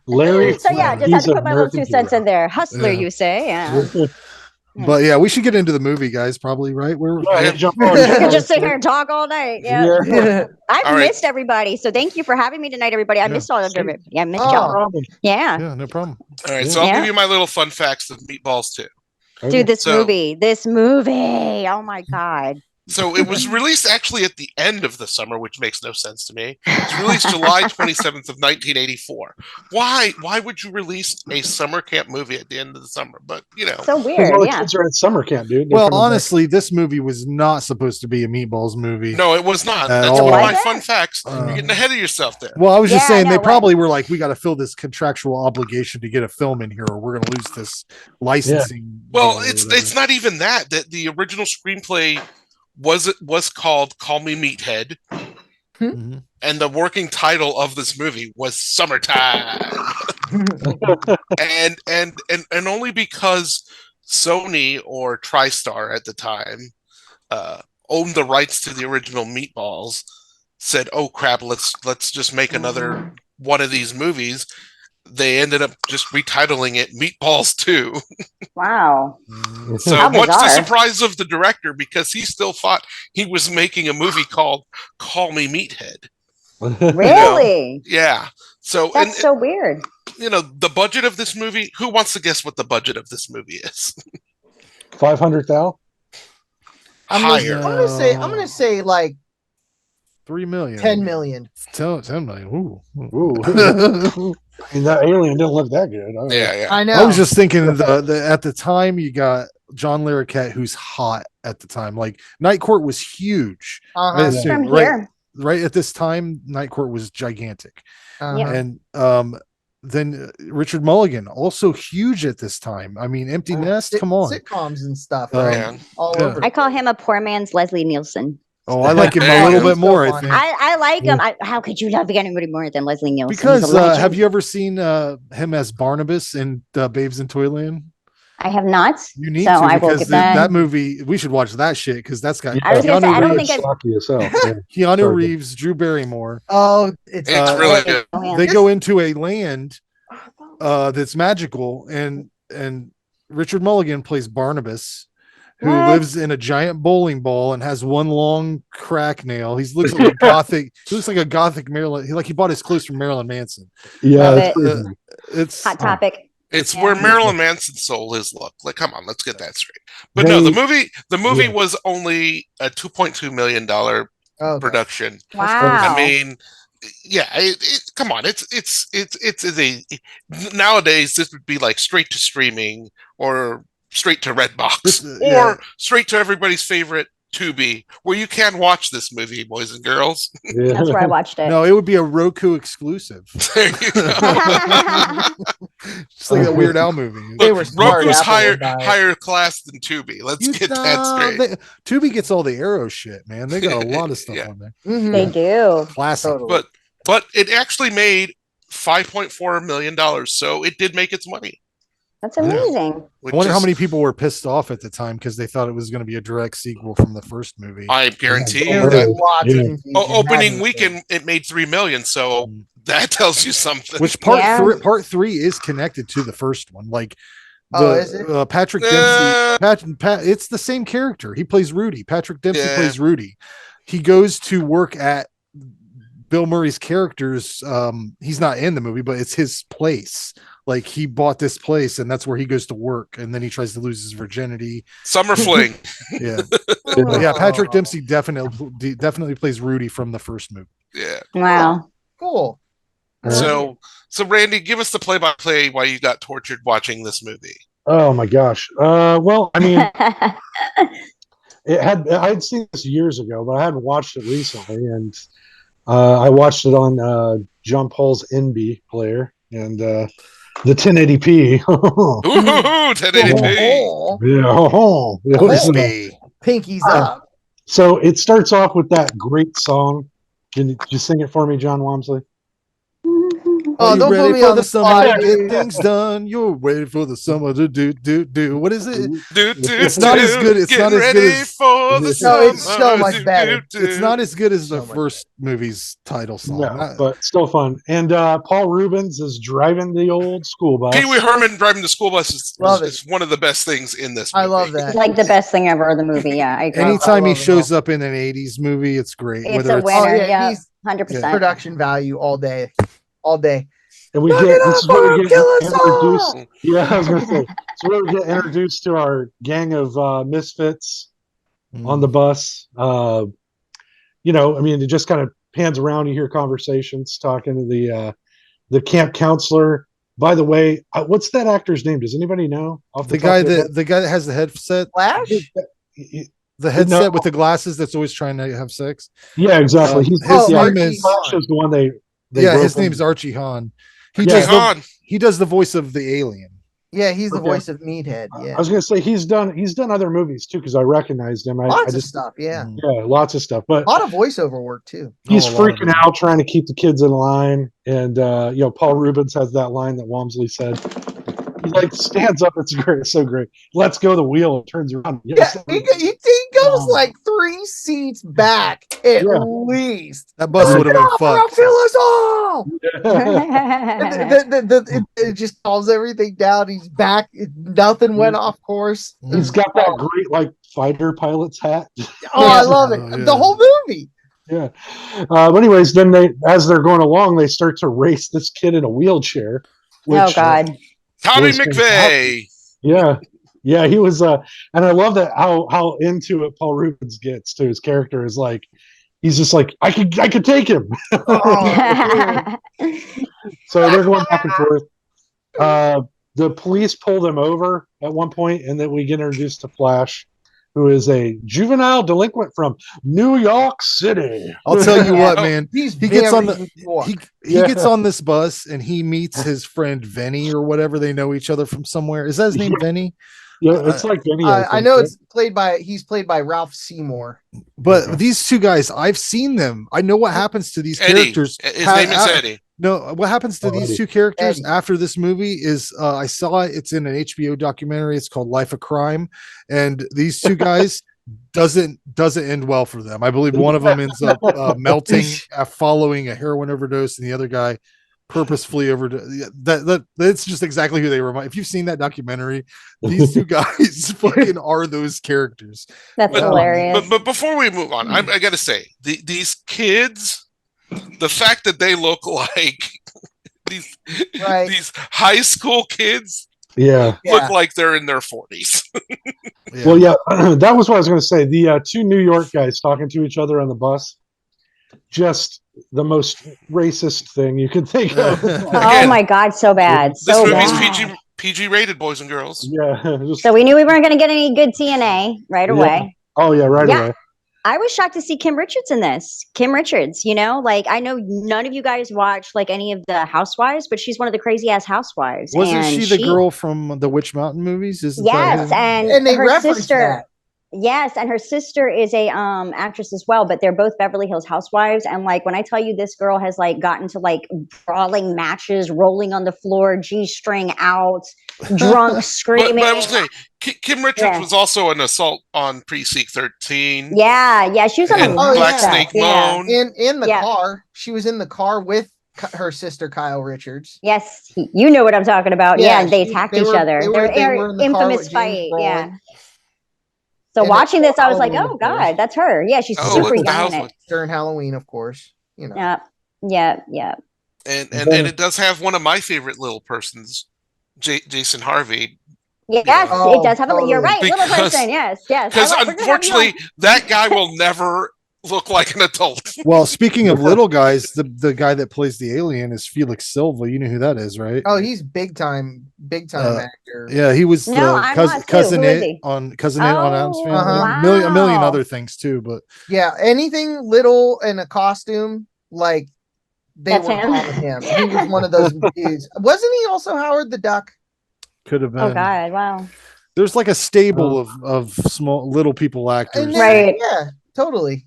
Larry. So yeah, just had to put my little 2 cents in there. Hustler, you say? Yeah. But yeah, we should get into the movie, guys. Probably right. We could just sit here and talk all night. Yeah. I've missed everybody, so thank you for having me tonight, everybody. I missed all of everybody. I missed y'all. Yeah. Yeah, no problem. All right, so I'll give you my little fun facts of Meatballs too. Dude, this movie. Oh my god. So it was released actually at the end of the summer, which makes no sense to me. It was released July 27th of 1984. Why would you release a summer camp movie at the end of the summer? But, you know. So weird, all the kids are at summer camp, dude. Well, honestly, this movie was not supposed to be a Meatballs movie. No, it was not. That's one of my fun facts. You're getting ahead of yourself there. Well, I was just saying they probably were like, we got to fill this contractual obligation to get a film in here or we're going to lose this licensing. Well, it's not even that the original screenplay was called Call Me Meathead, and the working title of this movie was Summertime. and only because Sony or TriStar at the time owned the rights to the original Meatballs, said, "Oh crap, let's just make another one of these movies." They ended up just retitling it Meatballs 2. Wow. So much to the surprise of the director, because he still thought he was making a movie called Call Me Meathead. Really? Yeah. So that's so weird. You know, the budget of this movie, who wants to guess what the budget of this movie is? 500,000? Higher. I'm gonna say like 3 million. 10 million. 10 million. Ooh. I mean, that alien didn't look that good. Yeah. I know. I was just thinking at the time you got John Larroquette, who's hot at the time. Like Night Court was huge. Right at this time, Night Court was gigantic. And then Richard Mulligan, also huge at this time. I mean, Empty Nest, come on. Sitcoms and stuff. Right? All over. I call him a poor man's Leslie Nielsen. Oh, I like him a little bit more, I think. I like him. How could you love anybody more than Leslie Nielsen? Because have you ever seen him as Barnabas in Babes in Toyland? I have not. You need to, I will because get that movie, we should watch that shit, because that's got Keanu Reeves, Drew Barrymore. Oh, it's really good. They go into a land that's magical, and Richard Mulligan plays Barnabas, who lives in a giant bowling ball and has one long crack nail. He looks like a gothic. He looks like a gothic Marilyn. He bought his clothes from Marilyn Manson. Yeah, it's hot topic. It's where Marilyn Manson sold his look. Like, come on, let's get that straight. But no, the movie was only a $2.2 million production. Wow. I mean, yeah, come on, it's nowadays this would be like straight to streaming or straight to Redbox or straight to everybody's favorite Tubi, where you can watch this movie, boys and girls. That's where I watched it. No, it would be a Roku exclusive. There you go. Just like a Weird Al movie. Look, Roku's higher class than Tubi. Let's get that straight. Tubi gets all the Arrow shit, man. They got a lot of stuff on there. Mm-hmm. They do. Classic. Totally. But it actually made $5.4 million, so it did make its money. That's amazing. I wonder how many people were pissed off at the time because they thought it was going to be a direct sequel from the first movie. I guarantee you that opening weekend it made $3 million, so that tells you something. Which part three is connected to the first one. Like Patrick Dempsey, it's the same character. He plays Rudy. Patrick Dempsey plays Rudy. He goes to work at Bill Murray's character's. He's not in the movie, but it's his place. Like he bought this place and that's where he goes to work, and then he tries to lose his virginity. Summer fling. Yeah. Patrick Dempsey definitely plays Rudy from the first movie. Yeah. Wow. Cool. So Randy, give us the play-by-play why you got tortured watching this movie. Oh my gosh. Well, I mean, I'd seen this years ago, but I hadn't watched it recently, and I watched it on Jean-Paul's NB player and the 1080p. Ooh, 1080p. Yeah. Pinkies up. So it starts off with that great song. Can you sing it for me, John Wamsley? Oh, don't put me on the summer spot, to get dude. things done. You're waiting for the summer to do. What is it? It's It's not as good. It's not as good as. for the No, it's so summer. much better. It's not as good as the first movie's title song. No, but still fun. And Paul Reubens is driving the old school bus. Pee Wee Herman driving the school bus is Love one of the best things in this movie. I love that. It's like the best thing ever in the movie. Yeah, I agree. Anytime he shows up in an '80s movie, it's great. It's a winner. Yeah, 100%. Production value all day, all day. And we Knock get it this off, is where we or get kill us all! introduced. Yeah, I was gonna say. So where we get introduced to our gang of misfits on the bus. You know, I mean, it just kind of pans around. You hear conversations talking to the camp counselor. By the way, what's that actor's name? Does anybody know? The guy that has the headset. Flash. The headset with the glasses that's always trying to have sex. Yeah, exactly. His name is Flash is the one they his name's Archie Hahn. He does the voice of the alien. Yeah, he's the voice of Meathead. Yeah, I was gonna say he's done other movies too because I recognized him. Lots of stuff. Yeah, lots of stuff. But a lot of voiceover work too. He's freaking out trying to keep the kids in line, and you know, Paul Reubens has that line that Wamsley said. He like stands up. It's great. It's so great. Let's go the wheel and turns around. Yeah, he goes like 3 seats back at least. That bus would have been fucked. Kill us all. It just calms everything down. He's back. Nothing went off course. He's got that great like fighter pilot's hat. Oh, I love it. The whole movie. Yeah. But anyways, then as they're going along, they start to race this kid in a wheelchair. Oh God. Tommy McVeigh. Yeah. Yeah, he was and I love that how into it Paul Reubens gets to his character is like he's just like I could take him. So they're going back and forth. The police pull them over at one point, and then we get introduced to Flash, who is a juvenile delinquent from New York City. I'll tell you what, man. He gets on this bus and he meets his friend Venny or whatever. They know each other from somewhere. Is that his name, Venny? Yeah, it's like Venny. I know it's he's played by Ralph Seymour. But these two guys, I've seen them. I know what happens to these characters. His name is Eddie. No, what happens to these two characters after this movie is I saw it's in an HBO documentary. It's called Life of Crime, and these two guys doesn't end well for them. I believe one of them ends up melting following a heroin overdose, and the other guy purposefully overdose. That's just exactly who they remind. If you've seen that documentary, these two guys fucking are those characters. That's hilarious. But before we move on, I got to say these kids. The fact that they look like these high school kids look like they're in their 40s. Well, yeah, that was what I was going to say. The two New York guys talking to each other on the bus, just the most racist thing you could think of. Oh my God, so bad. This so movie's bad. PG rated, boys and girls. Yeah. So we knew we weren't going to get any good TNA right away. Oh yeah, right away. I was shocked to see Kim Richards in this. Kim Richards, you know, like I know none of you guys watch like any of the Housewives, but she's one of the crazy ass housewives. Wasn't she the girl from the Witch Mountain movies? Yes, and they her reference sister. that. Yes, and her sister is a actress as well, but they're both Beverly Hills Housewives. And like when I tell you this girl has like gotten to like brawling matches, rolling on the floor, G-string out, drunk, screaming. But I was saying, Kim Richards was also an assault on Precinct 13. Yeah, she was on and Black Snake Moan. In the car. She was in the car with her sister Kyle Richards. Yes, you know what I'm talking about. Yeah, and they attacked each other. They were in the infamous fight. Yeah. So watching this, I was like, "Oh God, that's her." Yeah, she's super young in it. During Halloween, of course. You know. Yeah. And it does have one of my favorite little persons, Jason Harvey. Yes, it does have a. You're right, little person. Yes. Because unfortunately, that guy will never look like an adult. Well, speaking of little guys, the guy that plays the alien is Felix Silva. You know who that is, right? Oh, he's big time actor. Yeah, he was cousin it on Addams Family. Wow. A million other things too, but yeah, anything little in a costume, like they were calling him. He was one of those dudes. Wasn't he also Howard the Duck? Could have been. Oh God, wow. There's like a stable of small little people actors. Right. Yeah. Totally.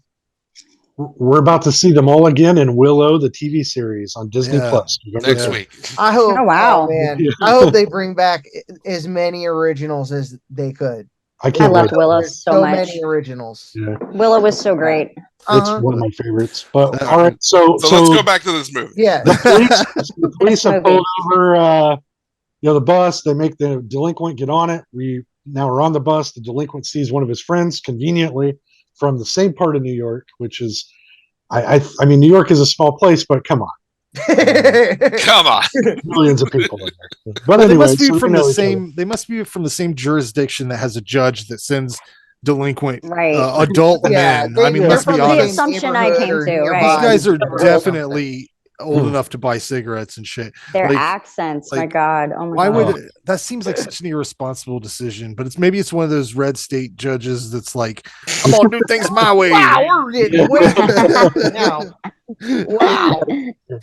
We're about to see the Mulligan and Willow, the TV series on Disney Plus next week. I hope. Oh, wow. Man. I hope they bring back as many originals as they could. I loved Willow so much. Many originals. Yeah. Willow was so great. It's one of my favorites. But all right, so let's go back to this movie. Yeah. The police have pulled over the bus. They make the delinquent get on it. We now are on the bus. The delinquent sees one of his friends conveniently from the same part of New York, which is, I mean, New York is a small place, but come on. Come on. Millions of people in there. But they anyway, must be so from we know the each other. same. They must be from the same jurisdiction that has a judge that sends delinquent Right. adult men. I mean, let's be the honest. assumption I came to, These right? guys are definitely old enough to buy cigarettes and shit. Their Like, accents, my God. Oh my why God. would that seems like such an irresponsible decision? But maybe it's one of those red state judges that's like, I'm gonna do things my way. Wow, we're getting way now. Wow.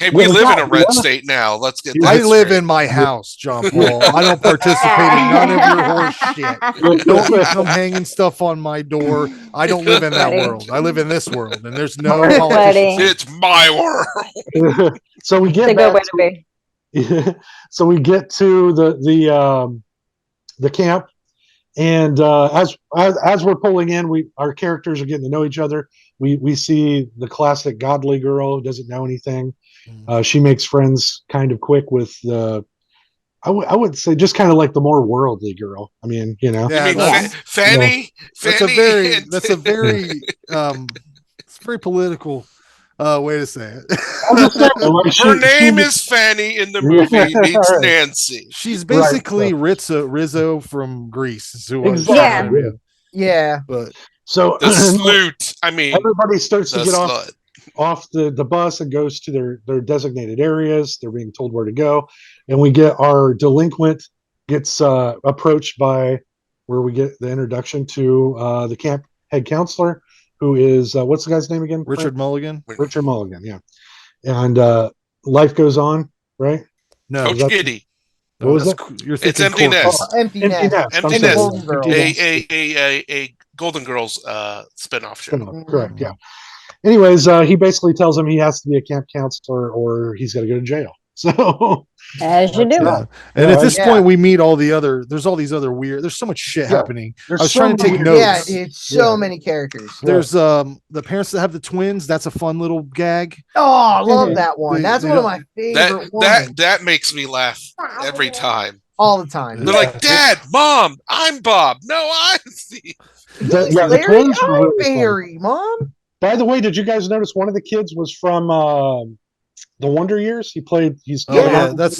Hey, we live in a red state now. Let's get that I live straight. in my house, Jean-Paul. I don't participate in none of your horse shit. Don't you come hanging stuff on my door. I don't live in that world. I live in this world, and there's no politicians. It's my world. So we get so we get to the camp, and as we're pulling in, our characters are getting to know each other. We see the classic godly girl who doesn't know anything. She makes friends kind of quick with the. I would say just kind of like the more worldly girl. I mean, you know. You mean Fanny? That's a very it's very political way to say it. Her name is Fanny in the movie. Meets Nancy. She's basically Rizzo from Greece. Is who Exactly. Yeah. But so the slut. I mean, everybody starts to the get slut. off the bus and goes to their designated areas. They're being told where to go, and we get our delinquent gets approached by where we get the introduction to the camp head counselor, who is what's the guy's name again? Richard Mulligan. Richard Mulligan, yeah. And life goes on, right? No, Coach Giddy. What was that? You're It's thinking Empty Nest. Empty Nest. Empty I'm Nest. sorry. A Golden Girls spinoff show. Correct. Yeah. Anyways, he basically tells him he has to be a camp counselor or he's got to go to jail. So as you do. And at this point, we meet all the other. There's all these other weird. There's so much shit happening. I was trying to take notes. Yeah, it's so many characters. There's the parents that have the twins. That's a fun little gag. Oh, I love that one. That's one of my favorite ones. That makes me laugh every time. All the time. They're like, Dad, Mom, I'm Bob. No, I'm Steve. The twins were really fun. Barry, Mom. By the way, did you guys notice one of the kids was from the Wonder Years? He's that's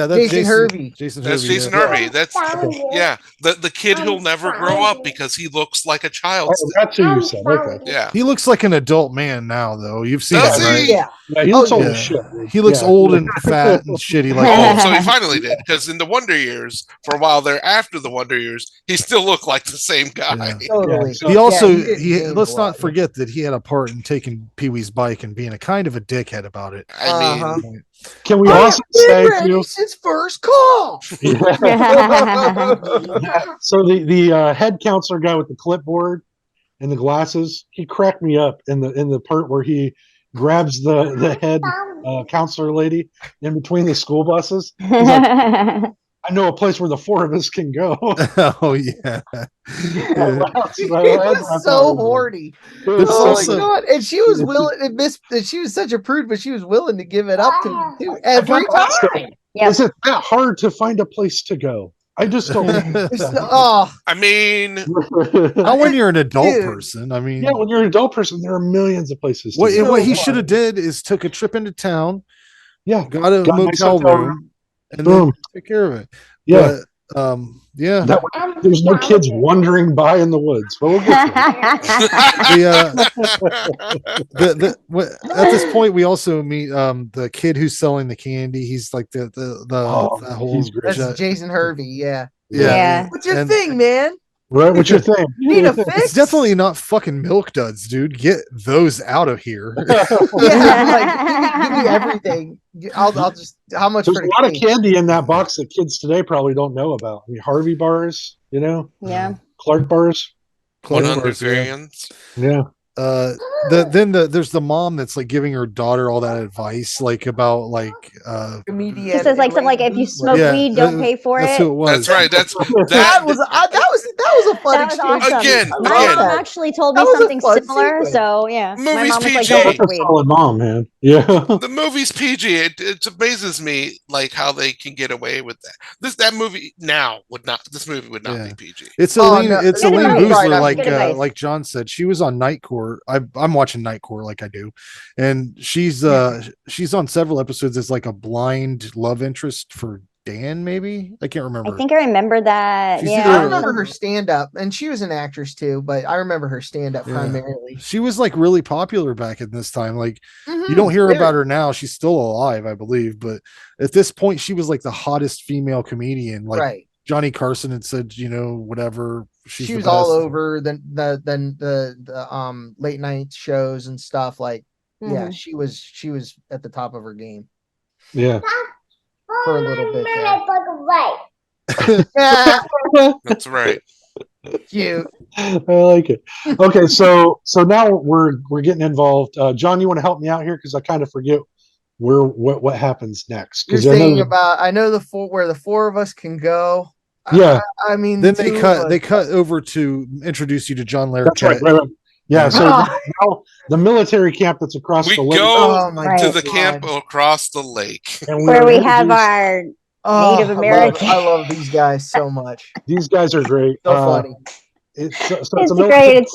Jason Hervey. That's Jason Hervey. That's the kid who'll never grow up because he looks like a child. Oh, that's who you said. Okay. Yeah. He looks like an adult man now, though. You've seen Does him, right? he? Yeah, he looks old as shit. He looks old and fat and shitty. Like, so he finally did, because in the Wonder Years, for a while there after the Wonder Years, he still looked like the same guy. Yeah. Totally. He also let's not forget that he had a part in taking Pee Wee's bike and being a kind of a dickhead about it. I mean, can we also say too? Since first call. So the head counselor guy with the clipboard and the glasses, he cracked me up in the part where he grabs the head counselor lady in between the school buses. He's like, I know a place where the four of us can go. Oh yeah. He was so horny. Oh my God. And she was willing she was such a prude, but she was willing to give it up to him too every time. Is it that hard to find a place to go? I just don't. I mean, how when you're an adult person? I mean, yeah, when you're an adult person, there are millions of places. What he should have did is took a trip into town. Yeah, got a motel room, and then take care of it. Yeah, but, yeah. There's no kids wandering by in the woods. But we'll get at this point, we also meet the kid who's selling the candy. He's like the whole. That's Jason Hervey. Yeah. What's your thing, man? Right, what's your thing? You need a fix? It's definitely not fucking milk duds, dude. Get those out of here. Yeah, give me everything. I'll just how much? There's a lot of candy in that box that kids today probably don't know about. I mean, Harvey bars, Yeah. Clark bars, 100 variants. Yeah. there's the mom that's like giving her daughter all that advice, like about like comedian. He says like something like, if you smoke weed, don't pay for that's it. who it was. That's right. that was a fun That was exchange. awesome. Again, My mom actually told me something similar. So yeah, my Movie's mom was like, PG. don't That's smoke a weed. solid mom, man. Yeah. The movie's PG. It amazes me like how they can get away with that. This movie would not be PG. It's Aline Boozler, advice. like John said. She was on Night Court. I'm watching Night Court like I do, and she's on several episodes as like a blind love interest for Dan. Maybe I can't remember. I think I remember that. I remember her stand up, and she was an actress too. But I remember her stand up primarily. She was like really popular back in this time. Like you don't hear about her now. She's still alive, I believe, but at this point, she was like the hottest female comedian. Like Johnny Carson had said, whatever. She was all over the late night shows and stuff. Like, yeah, she was at the top of her game. Yeah. For a little bit there. That's right. Cute. I like it. Okay, so now we're getting involved. John, you want to help me out here because I kind of forget what happens next. You're saying I know where the four of us can go. Yeah. I mean, then they cut over to introduce you to John Larroquette. That's right. Yeah. So now the military camp that's across the lake. We go to the camp across the lake, where we have our Native American. I love these guys so much. These guys are great. So funny. It's great.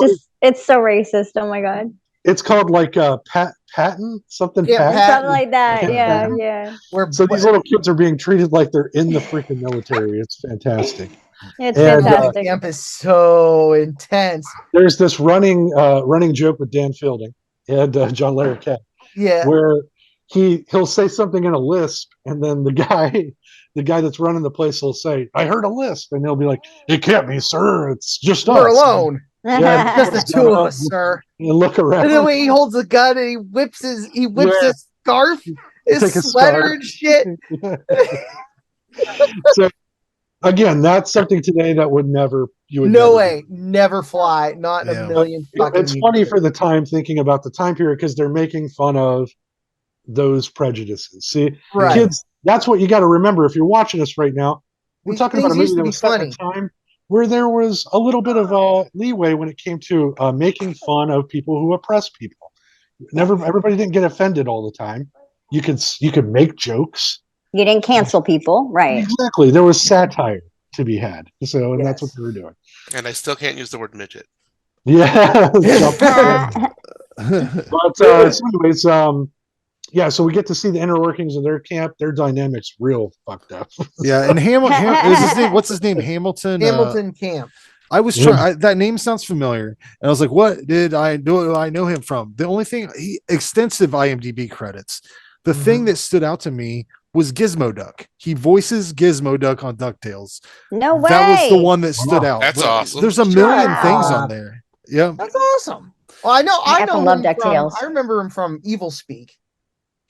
It's so racist. Oh my god. It's called like Patton something. Yeah, Patton? something like that. Yeah. So these little kids are being treated like they're in the freaking military. It's fantastic. It's fantastic. Camp is so intense. There's this running joke with Dan Fielding and John Larroquette. Yeah. Where he'll say something in a lisp, and then the guy that's running the place will say, "I heard a lisp," and they'll be like, "It can't be, sir. It's just us. We're alone. Yeah, just the two of us, sir." And look around. And then when he holds the gun and he whips his scarf, his sweater and shit. So again, that's something today that would never never fly. Not a million fucking It's funny for the time, thinking about the time period, because they're making fun of those prejudices. See, kids, that's what you got to remember if you're watching us right now. We're talking about a movie that was set at a time where there was a little bit of leeway when it came to making fun of people who oppress people. Everybody didn't get offended all the time. You could make jokes. You didn't cancel people, right? Exactly. There was satire to be had. So, and that's what they were doing. And I still can't use the word midget. Yeah. But anyways, so we get to see the inner workings of their camp. Their dynamics real fucked up. Yeah, and is his name? What's his name? Hamilton. Hamilton Camp. I was trying. That name sounds familiar, and I was like, "What did I do? I know him from?" The only thing, extensive IMDb credits. The thing that stood out to me was Gizmoduck. He voices Gizmoduck on DuckTales. No way. That was the one that stood out. That's awesome. There's a million things on there. Yeah, that's awesome. Well, I know love DuckTales. I remember him from Evil Speak.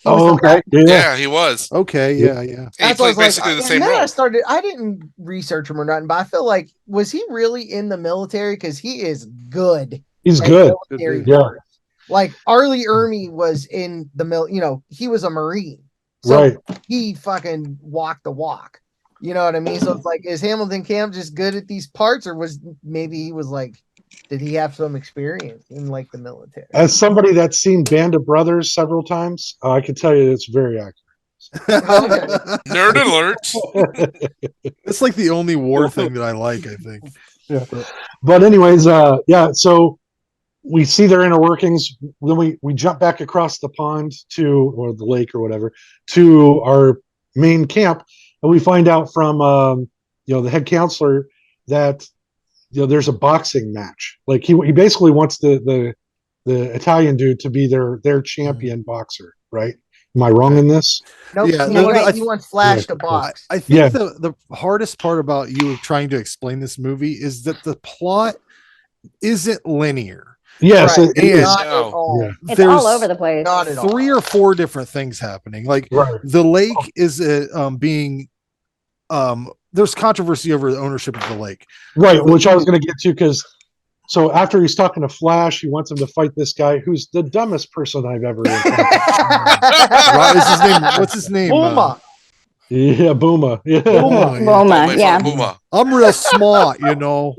Okay. Yeah, he was. Okay, yeah. He played basically the same role. I didn't research him or nothing, but I feel like, was he really in the military? Because he is good. He's good. Yeah. Like Arlie Ermy was in the he was a Marine. So he fucking walked the walk. You know what I mean? So it's like, is Hamilton Camp just good at these parts, or was maybe he was like, did he have some experience in like the military? As somebody that's seen Band of Brothers several times, I can tell you it's very accurate. Nerd alert. It's like the only war thing that I like, I think. Yeah. But anyways, so we see their inner workings. Then we jump back across the pond or the lake or whatever, to our main camp, and we find out from the head counselor that there's a boxing match. Like he basically wants the Italian dude to be their champion boxer, right? Am I wrong in this? Nope. Yeah, he wants Flash to box. I think the hardest part about you trying to explain this movie is that the plot isn't linear. Yes, right. it is. Not at all. Yeah. It's all over the place. Not at all. 3 or 4 different things happening. Like the lake is being there's controversy over the ownership of the lake. Right, which I was going to get to, because So after he's talking to Flash, he wants him to fight this guy who's the dumbest person I've ever encountered. What's his name? Booma. Yeah, Booma. Yeah. Booma, yeah. I'm real smart, you know.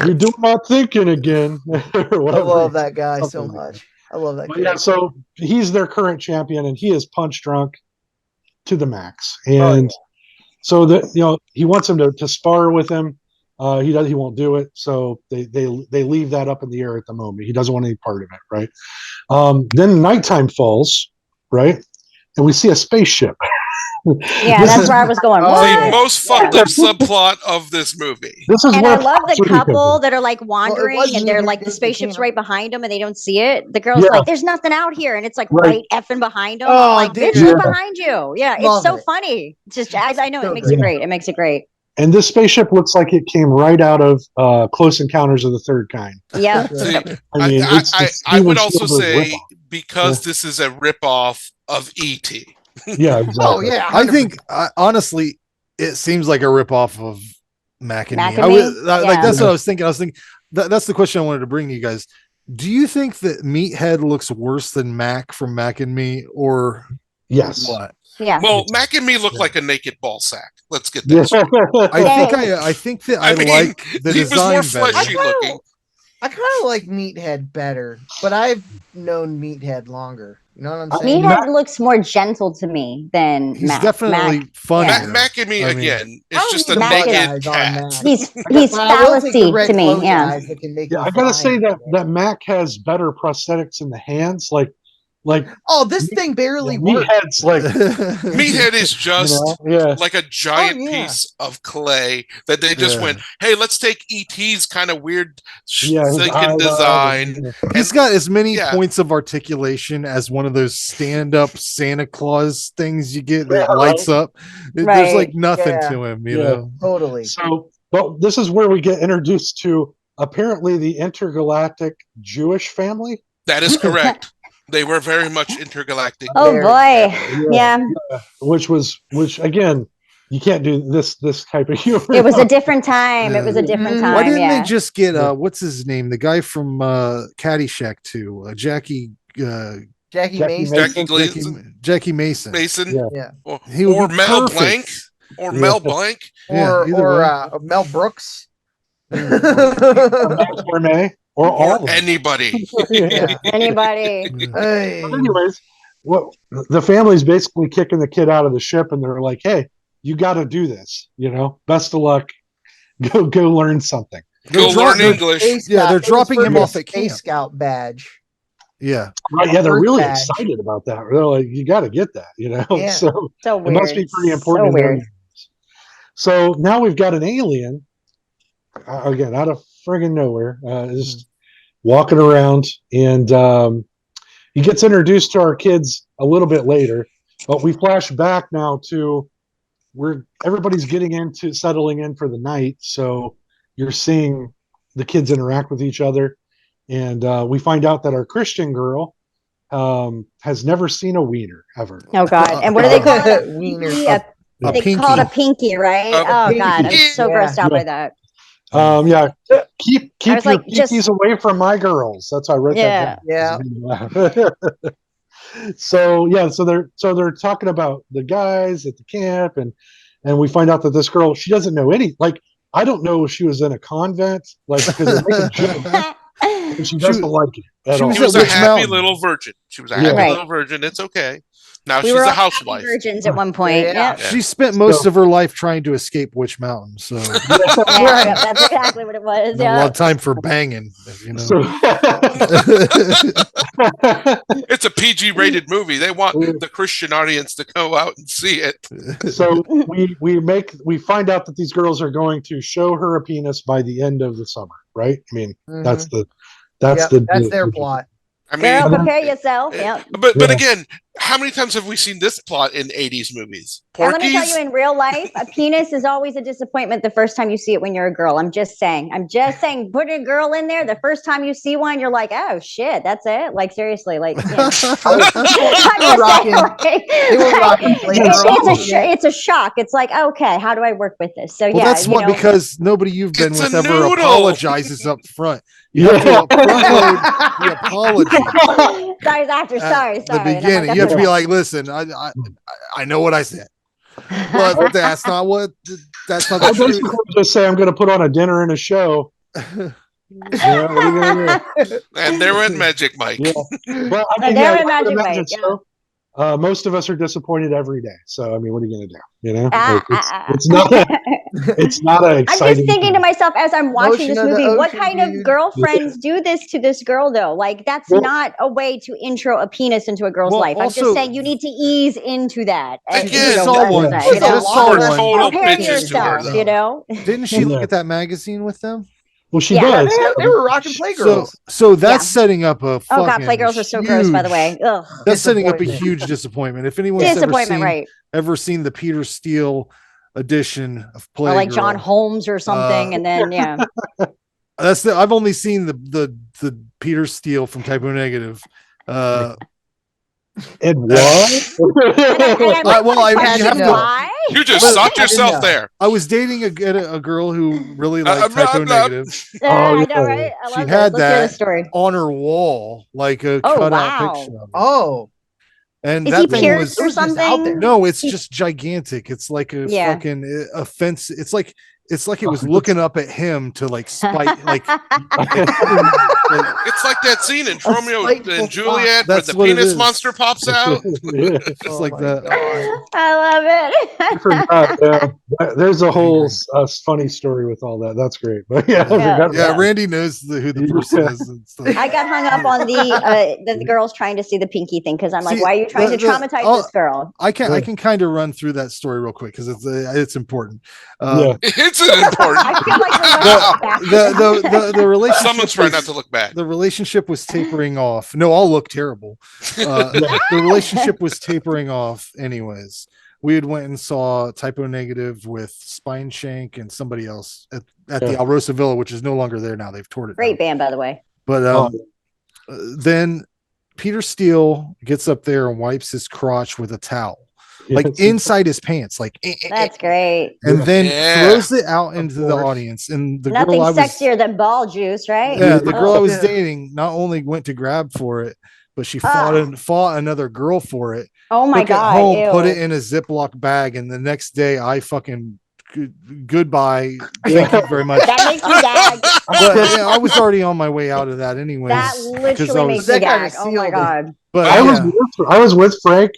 You're doing my thinking again. I love that guy so much. I love that guy. Yeah, so he's their current champion, and he is punch drunk to the max. And so he wants him to spar with him. He won't do it. So they leave that up in the air at the moment. He doesn't want any part of it, right? Then nighttime falls, right? And we see a spaceship. Yeah, that's where I was going. The most fucked up subplot of this movie. And I love the couple that are like wandering and they're like the spaceship's right behind them and they don't see it. The girl's like, there's nothing out here. And it's like right effing behind them. I'm like, bitch, look behind you. Yeah, it's so funny. It's just, I know, it makes it great. It makes it great. And this spaceship looks like it came right out of Close Encounters of the Third Kind. Yeah. I would also say, because this is a ripoff of E.T. Yeah, exactly. Oh yeah, I think honestly, it seems like a ripoff of Mac and Me. Like that's what I was thinking. That's the question I wanted to bring to you guys. Do you think that Meathead looks worse than Mac from Mac and Me, or what? Yeah. Well, Mac and Me look like a naked ball sack. Let's get this. I think that I like the he design was more better. fleshy looking. I kind of like Meathead better, but I've known Meathead longer. You know what I'm saying? Meathead looks more gentle to me than He's Mac. definitely funny. Yeah. Mac and Me again. It's just a Mac naked is- cat. He's But I will take the fallacy red to me. clothes Yeah. eyes that can make Yeah, you I gotta fine. say that Mac has better prosthetics in the hands. Like Oh, this thing barely works. Meathead's like Meathead is just like a giant Oh, yeah. piece of clay that they just went, hey, let's take E.T.'s kind of weird thinking design. He's got as many points of articulation as one of those stand-up Santa Claus things you get that lights up. There's like nothing to him, you know. Totally. So, but this is where we get introduced to apparently the intergalactic Jewish family. That is correct. They were very much intergalactic. Oh boy. Yeah. Which again, you can't do this type of humor. It was a different time. It was a different time. Why didn't yeah. they just get what's his name? The guy from Caddyshack 2, Jackie Mason. Jackie Mason. Yeah. Or He would be Mel perfect. Blanc. Or Mel Blanc. Or Mel Brooks. Or all anybody. Anybody. Hey. Anyways, the family's basically kicking the kid out of the ship, and they're like, "Hey, you got to do this. You know, best of luck. Go learn something. Go learn English." Yeah, they're dropping him off at camp. Space Scout badge. Yeah. Right, yeah, they're Earth really badge. excited about that. They're like, "You got to get that." You know, Yeah. so So it weird. must be pretty important. So to know weird. these. So now we've got an alien again out of friggin' nowhere, just walking around, and he gets introduced to our kids a little bit later. But we flash back now to where everybody's settling in for the night. So you're seeing the kids interact with each other, and we find out that our Christian girl has never seen a wiener ever. Oh God. And what do they call it? Wiener. They call it a pinky, right? Oh pinky. God. I'm so Yeah. grossed out by that. Keep I was your like, just- pinkies away from my girls. That's how I wrote that down. Yeah. So they're talking about the guys at the camp, and we find out that this girl, she doesn't know I don't know if she was in a convent, because they make a joke, and she doesn't like it at all. She was a happy little virgin. She was a happy little virgin. It's okay. Now We she's were a all housewife. virgins at one point. Yeah. She spent most of her life trying to escape Witch Mountain, so Yeah, that's exactly what it was. a lot Yeah. of time for banging, you know. It's a PG-rated movie. They want the Christian audience to go out and see it. So we find out that these girls are going to show her a penis by the end of the summer, right? I mean, that's That's their plot. I mean, Girl, prepare yourself. Yeah. But again, How many times have we seen this plot in 80s movies? And let me tell Porky's? you, in real life, a penis is always a disappointment the first time you see it when you're a girl. I'm just saying. Put a girl in there. The first time you see one, you're like, oh shit, that's it. Like seriously, like. You know. It's a shock. It's like, okay, how do I work with this? So well, yeah, that's what because nobody you've been with ever apologizes up front. You have to upload the apology. Sorry. The beginning, you have to be like, listen, I know what I said, but that's not the truth. Just say I'm going to put on a dinner and a show. And there went Magic Mike. Yeah. Well, I mean, Magic Mike. Most of us are disappointed every day. So I mean, what are you going to do? You know, it's not. It's not an exciting. I'm just thinking to myself as I'm watching this movie, what kind of girlfriends do this to this girl though? Like that's not a way to intro a penis into a girl's life. I'm just saying you need to ease into that. Prepare yourself, you know. Didn't she look at that magazine with them? Well, she does. They were rocking Playgirls. So that's setting up a fucking. Oh god, Playgirls are so gross. By the way, ugh. That's setting up a huge disappointment. If anyone's ever seen the Peter Steele edition of Playgirl, or like John Holmes or something, and then I've only seen the Peter Steele from Typo Negative. It was. You just sought yourself there. I was dating a girl who really liked Typo Negative. I know, right? I love She this. had Let's hear the story. that on her wall, like a cutout picture of it. And is that he thing pierced was or something? No, it's just gigantic. It's like a fucking offense. It's like it was looking up at him to like spite, like it's like that scene in Romeo and Juliet where the penis monster pops out. It's like that. I love it. There's a whole funny story with all that. That's great. But Randy knows who the person is. And stuff. I got hung up on the girls trying to see the pinky thing because I'm like, why are you trying to traumatize this girl? I can kind of run through that story real quick because it's important. It's important. I feel like the relationship. Someone's trying not to look bad. The relationship was tapering off. No, I'll look terrible. The relationship was tapering off. Anyways, we had went and saw Typo Negative with Spine Shank and somebody else at the Alrosa Villa, which is no longer there now. They've torn it. Great band, by the way. But then Peter Steele gets up there and wipes his crotch with a towel. Like inside his pants, like that's great, and then throws it out into the audience. And the nothing girl sexier than ball juice, right? Yeah, the girl I was dating not only went to grab for it, but she fought another girl for it. Oh my god! Home, put it in a Ziploc bag, and the next day I fucking goodbye. Thank you very much. That makes me gag. But I was already on my way out of that anyway. That literally makes me gag. Oh my god! But I was with Frank.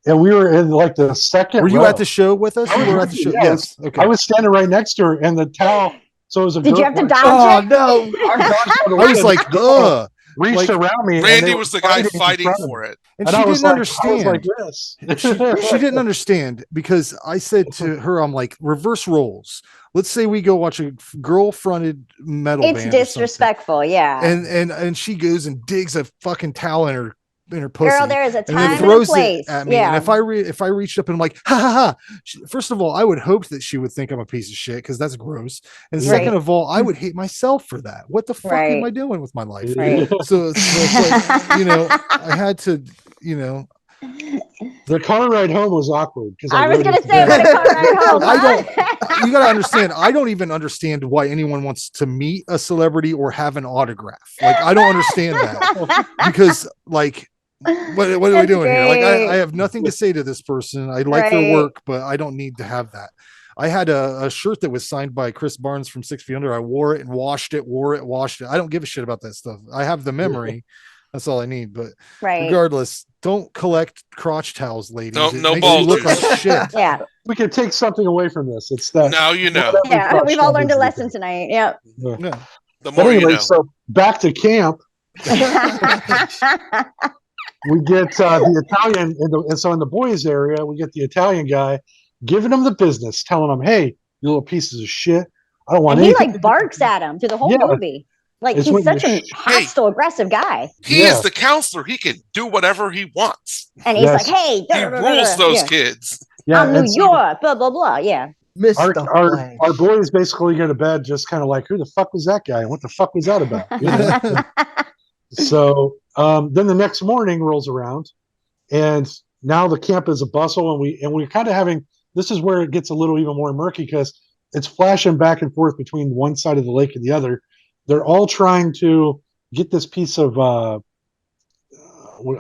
And we were in like the second. Were you at the show with us? You were at the show. Yes. Okay. I was standing right next to her, and the towel. So it was a. Did you have to dodge it? No! I was like, ugh. Reached around me. Randy was the guy fighting for it, and she didn't understand. She didn't understand because I said to her, "I'm like reverse roles. Let's say we go watch a girl-fronted metal band. It's disrespectful, yeah." And she goes and digs a fucking towel in her pussy. Girl, there is a time and throws a place. It at me. And if I reached up and I'm like, ha ha ha. First of all, I would hope that she would think I'm a piece of shit because that's gross. And second of all, I would hate myself for that. What the fuck am I doing with my life? So it's like, I had to, The car ride home was awkward because I was going to say what a car ride home. You got to understand. I don't even understand why anyone wants to meet a celebrity or have an autograph. Like, I don't understand that because, like, what are we doing here? Like, I have nothing to say to this person. I like their work, but I don't need to have that. I had a shirt that was signed by Chris Barnes from 6 Feet Under. I wore it and washed it, washed it. I don't give a shit about that stuff. I have the memory. That's all I need. But regardless, don't collect crotch towels, ladies. No balls. Look like shit. Yeah. We can take something away from this. It's that. Now you know. Yeah, we've all learned a lesson tonight. Yeah. The more you know. So back to camp. We get the Italian, and so in the boys' area, we get the Italian guy giving him the business, telling him, "Hey, you little pieces of shit! I don't want." And he anything like barks at him through the whole movie. Like, It's he's when such you- a hostile, aggressive guy. He is the counselor. He can do whatever he wants. And he's like, hey, he rules those kids. Yeah, I'm New and so- York, blah, blah, blah. Yeah. our boys basically go to bed just kind of like, who the fuck was that guy? What the fuck was that about? You know? So then the next morning rolls around, and now the camp is a bustle, and we're kind of having, this is where it gets a little even more murky because it's flashing back and forth between one side of the lake and the other. They're all trying to get this piece of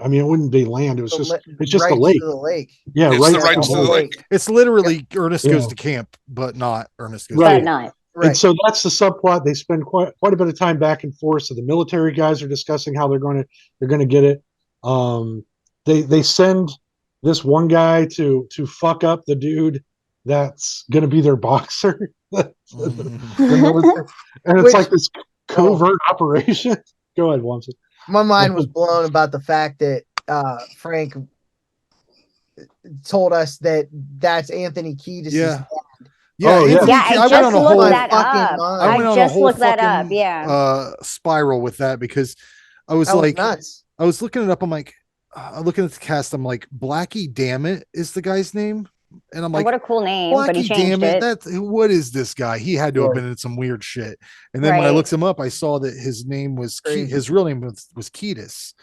I mean, it wouldn't be land. It was it's just a rights lake. to the lake. Yeah, It's right. the rights to the lake. It's literally Ernest Yeah. goes to camp, but not Ernest goes Right. to camp. And so that's the subplot. They spend quite a bit of time back and forth. So the military guys are discussing how they're going to get it. They send this one guy to fuck up the dude that's going to be their boxer. And it's like this covert operation. Go ahead, Wamsley. My mind was blown about the fact that Frank told us that that's Anthony Kiedis' Yeah. dad. Yeah, Yeah, I just looked that up. I went I on a just whole looked that up. fucking, Yeah. spiral with that because I was That was like, nuts. I was looking it up. I'm like, looking at the cast. I'm like, Blackie Dammit is the guy's name, and I'm like, What a cool name, but he Blackie changed Dammit. it. That's what is this guy? He had to have Right. been in some weird shit. And then when I Right. looked him up, I saw that his name was his real name was Kiedis.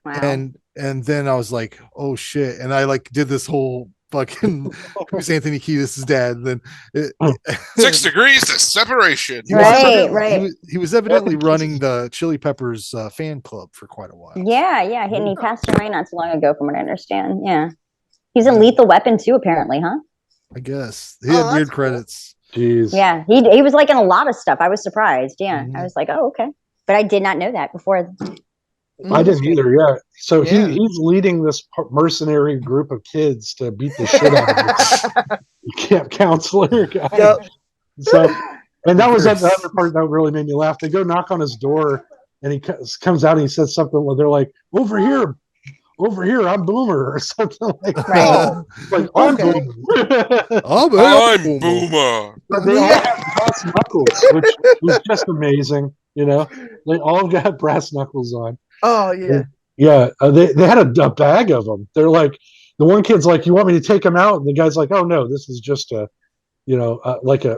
Wow. And then I was like, oh shit. And I like did this whole fucking who's Anthony Kiedis' dad. And then 6 degrees of separation. He was Right, evidently- right. He was evidently running the Chili Peppers fan club for quite a while. Yeah, and he passed away not too long ago, from what I understand. Yeah. He's in Lethal Weapon too, apparently, huh? I guess he had weird credits. Jeez. Yeah, he was like in a lot of stuff. I was surprised. Yeah, Mm-hmm. I was like, oh, okay. But I did not know that before. I didn't either. Yeah. So Yeah. he's leading this mercenary group of kids to beat the shit out of this camp counselor guy. Yep. So, and that was the other part that really made me laugh. They go knock on his door, and he comes out and he says something where they're like, over here, I'm Boomer, or something like that. Right. Like, I'm Boomer. I'm Boomer. But they all have brass knuckles, which was just amazing. You know, they all got brass knuckles on. Oh yeah. Yeah, they had a bag of them. They're like, the one kid's like, "You want me to take them out?" And the guy's like, "Oh no, this is just a, like a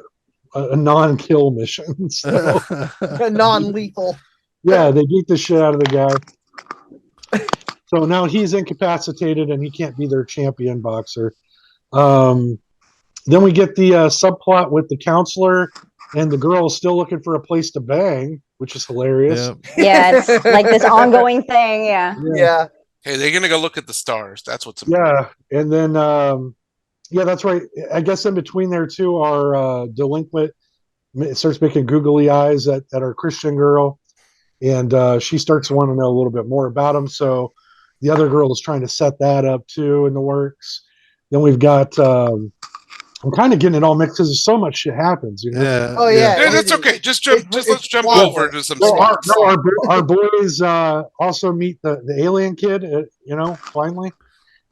non-kill mission." So, Non-lethal. yeah, they beat the shit out of the guy. So now he's incapacitated and he can't be their champion boxer. Then we get the subplot with the counselor and the girl is still looking for a place to bang, which is hilarious. Yeah, it's like this ongoing thing. Yeah. Yeah. Hey, they're gonna go look at the stars. That's what's Yeah, and then that's right. I guess in between there too are delinquent. It starts making googly eyes at our Christian girl, and she starts to want to know a little bit more about him. So the other girl is trying to set that up too in the works. Then we've got. I'm kind of getting it all mixed because so much shit happens. You know? Yeah. Oh yeah. Yeah, that's okay. Just let's jump wild. over to some So spots. our boys also meet the alien kid, finally,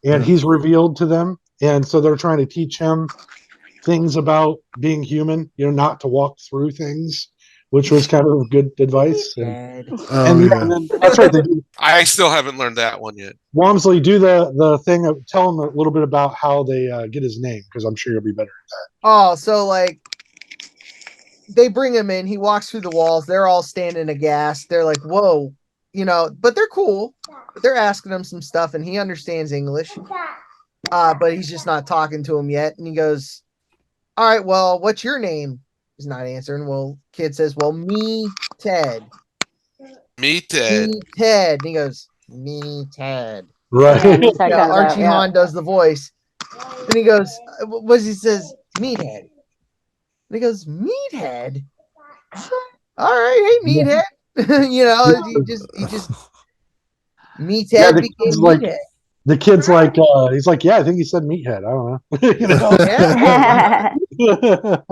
and he's revealed to them, and so they're trying to teach him things about being human, not to walk through things, which was kind of good advice. And then, that's right. They do, I still haven't learned that one yet. Wamsley, do the thing of tell him a little bit about how they get his name, because I'm sure you'll be better at that. Oh, so like they bring him in, he walks through the walls, they're all standing aghast. They're like, whoa, but they're cool. They're asking him some stuff and he understands English. But he's just not talking to him yet. And he goes, all right, well, what's your name? He's not answering. Well, kid says, well, me, Ted. Me, Ted. Me, Ted. And he goes, me, Ted. Right. Yeah, Archie Hahn does the voice. And he goes, he says, meathead. And he goes, meathead? All right, hey, meathead. he just meathead became meathead. The kid's like, he's like, yeah, I think he said meathead. I don't know.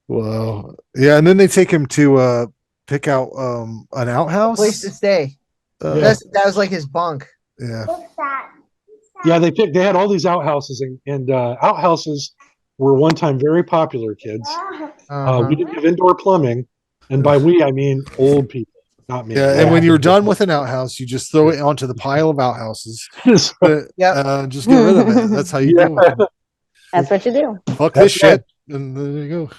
Wow. Yeah, and then they take him to pick out an outhouse. Place to stay. That was like his bunk. Yeah. Yeah, they had all these outhouses, and outhouses were one time very popular, kids. We didn't have indoor plumbing, And by we, I mean old people, not me. Yeah, and when you're done with an outhouse, you just throw it onto the pile of outhouses. Just get rid of it. That's how you do it. That's what you do. Fuck this shit, and there you go.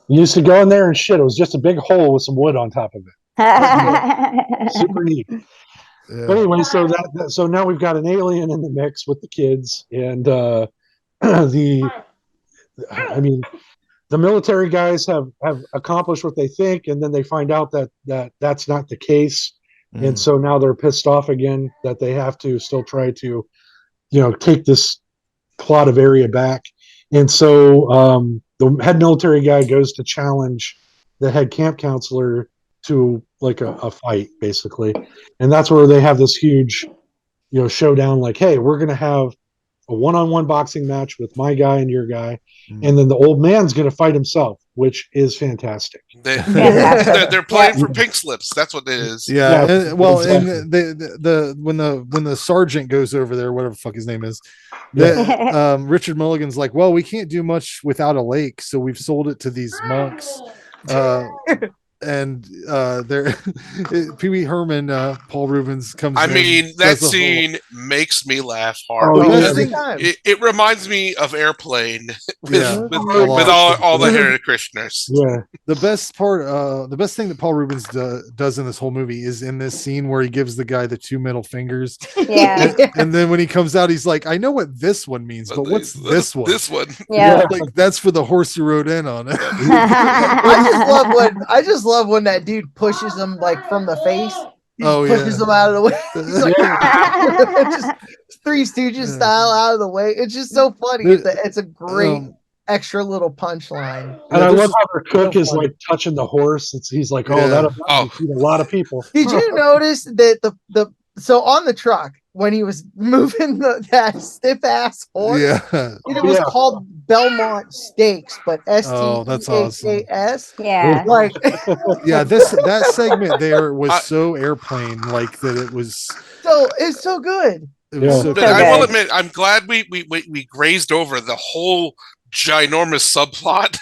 You used to go in there and shit. It was just a big hole with some wood on top of it. Super neat. Yeah. But anyway, so now we've got an alien in the mix with the kids, and the military guys have accomplished what they think, and then they find out that's not the case, and so now they're pissed off again that they have to still try to, take this plot of area back, and so the head military guy goes to challenge the head camp counselor to like a fight, basically, and that's where they have this huge, showdown. Like, hey, we're gonna have a one-on-one boxing match with my guy and your guy, and then the old man's going to fight himself, which is fantastic. They're playing for pink slips. That's what it is. Yeah. Yeah, Well, exactly. and when the sergeant goes over there, whatever the fuck his name is, Richard Mulligan's like, well, we can't do much without a lake, so we've sold it to these monks. And there, Wee Herman, Paul Reubens comes. I in, mean, that scene makes me laugh hard. It reminds me of Airplane with all the Hare Krishners. Yeah. The best thing that Paul Reubens does in this whole movie is in this scene where he gives the guy the 2 middle fingers. Yeah. And then when he comes out, he's like, I know what this one means, but what's this one? This one. Yeah. Like, that's for the horse you rode in on it. I just love when that dude pushes him like from the face. He pushes him out of the way. He's like, just Three Stooges style out of the way. It's just so funny. It's a great extra little punchline. And I love how their cook is like touching the horse. He's like, that'll feed a lot of people. Did you notice that so on the truck when he was moving that stiff ass horse, it was called Belmont Steaks, but that's awesome. Yeah. Like that segment there was so Airplane like that. It was it's so good. It was so But I will admit, I'm glad we grazed over the whole ginormous subplot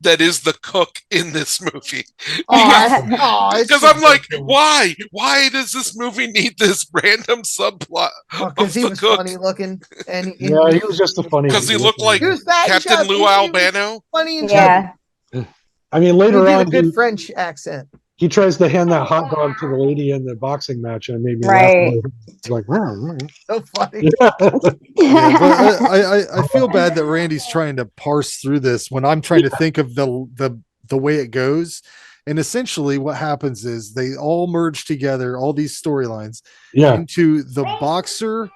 that is the cook in this movie. Because I'm like, why? Why does this movie need this random subplot? Because he was funny looking, and he was just a funny. Because he looked like Captain Lou Albano. Funny and chubby. I mean, later on, a good French accent. He tries to hand that hot dog to the lady in the boxing match, and it made me laugh. It's like, so funny. But I feel bad that Randy's trying to parse through this when I'm trying to think of the way it goes. And essentially, what happens is they all merge together, all these storylines, into the boxer.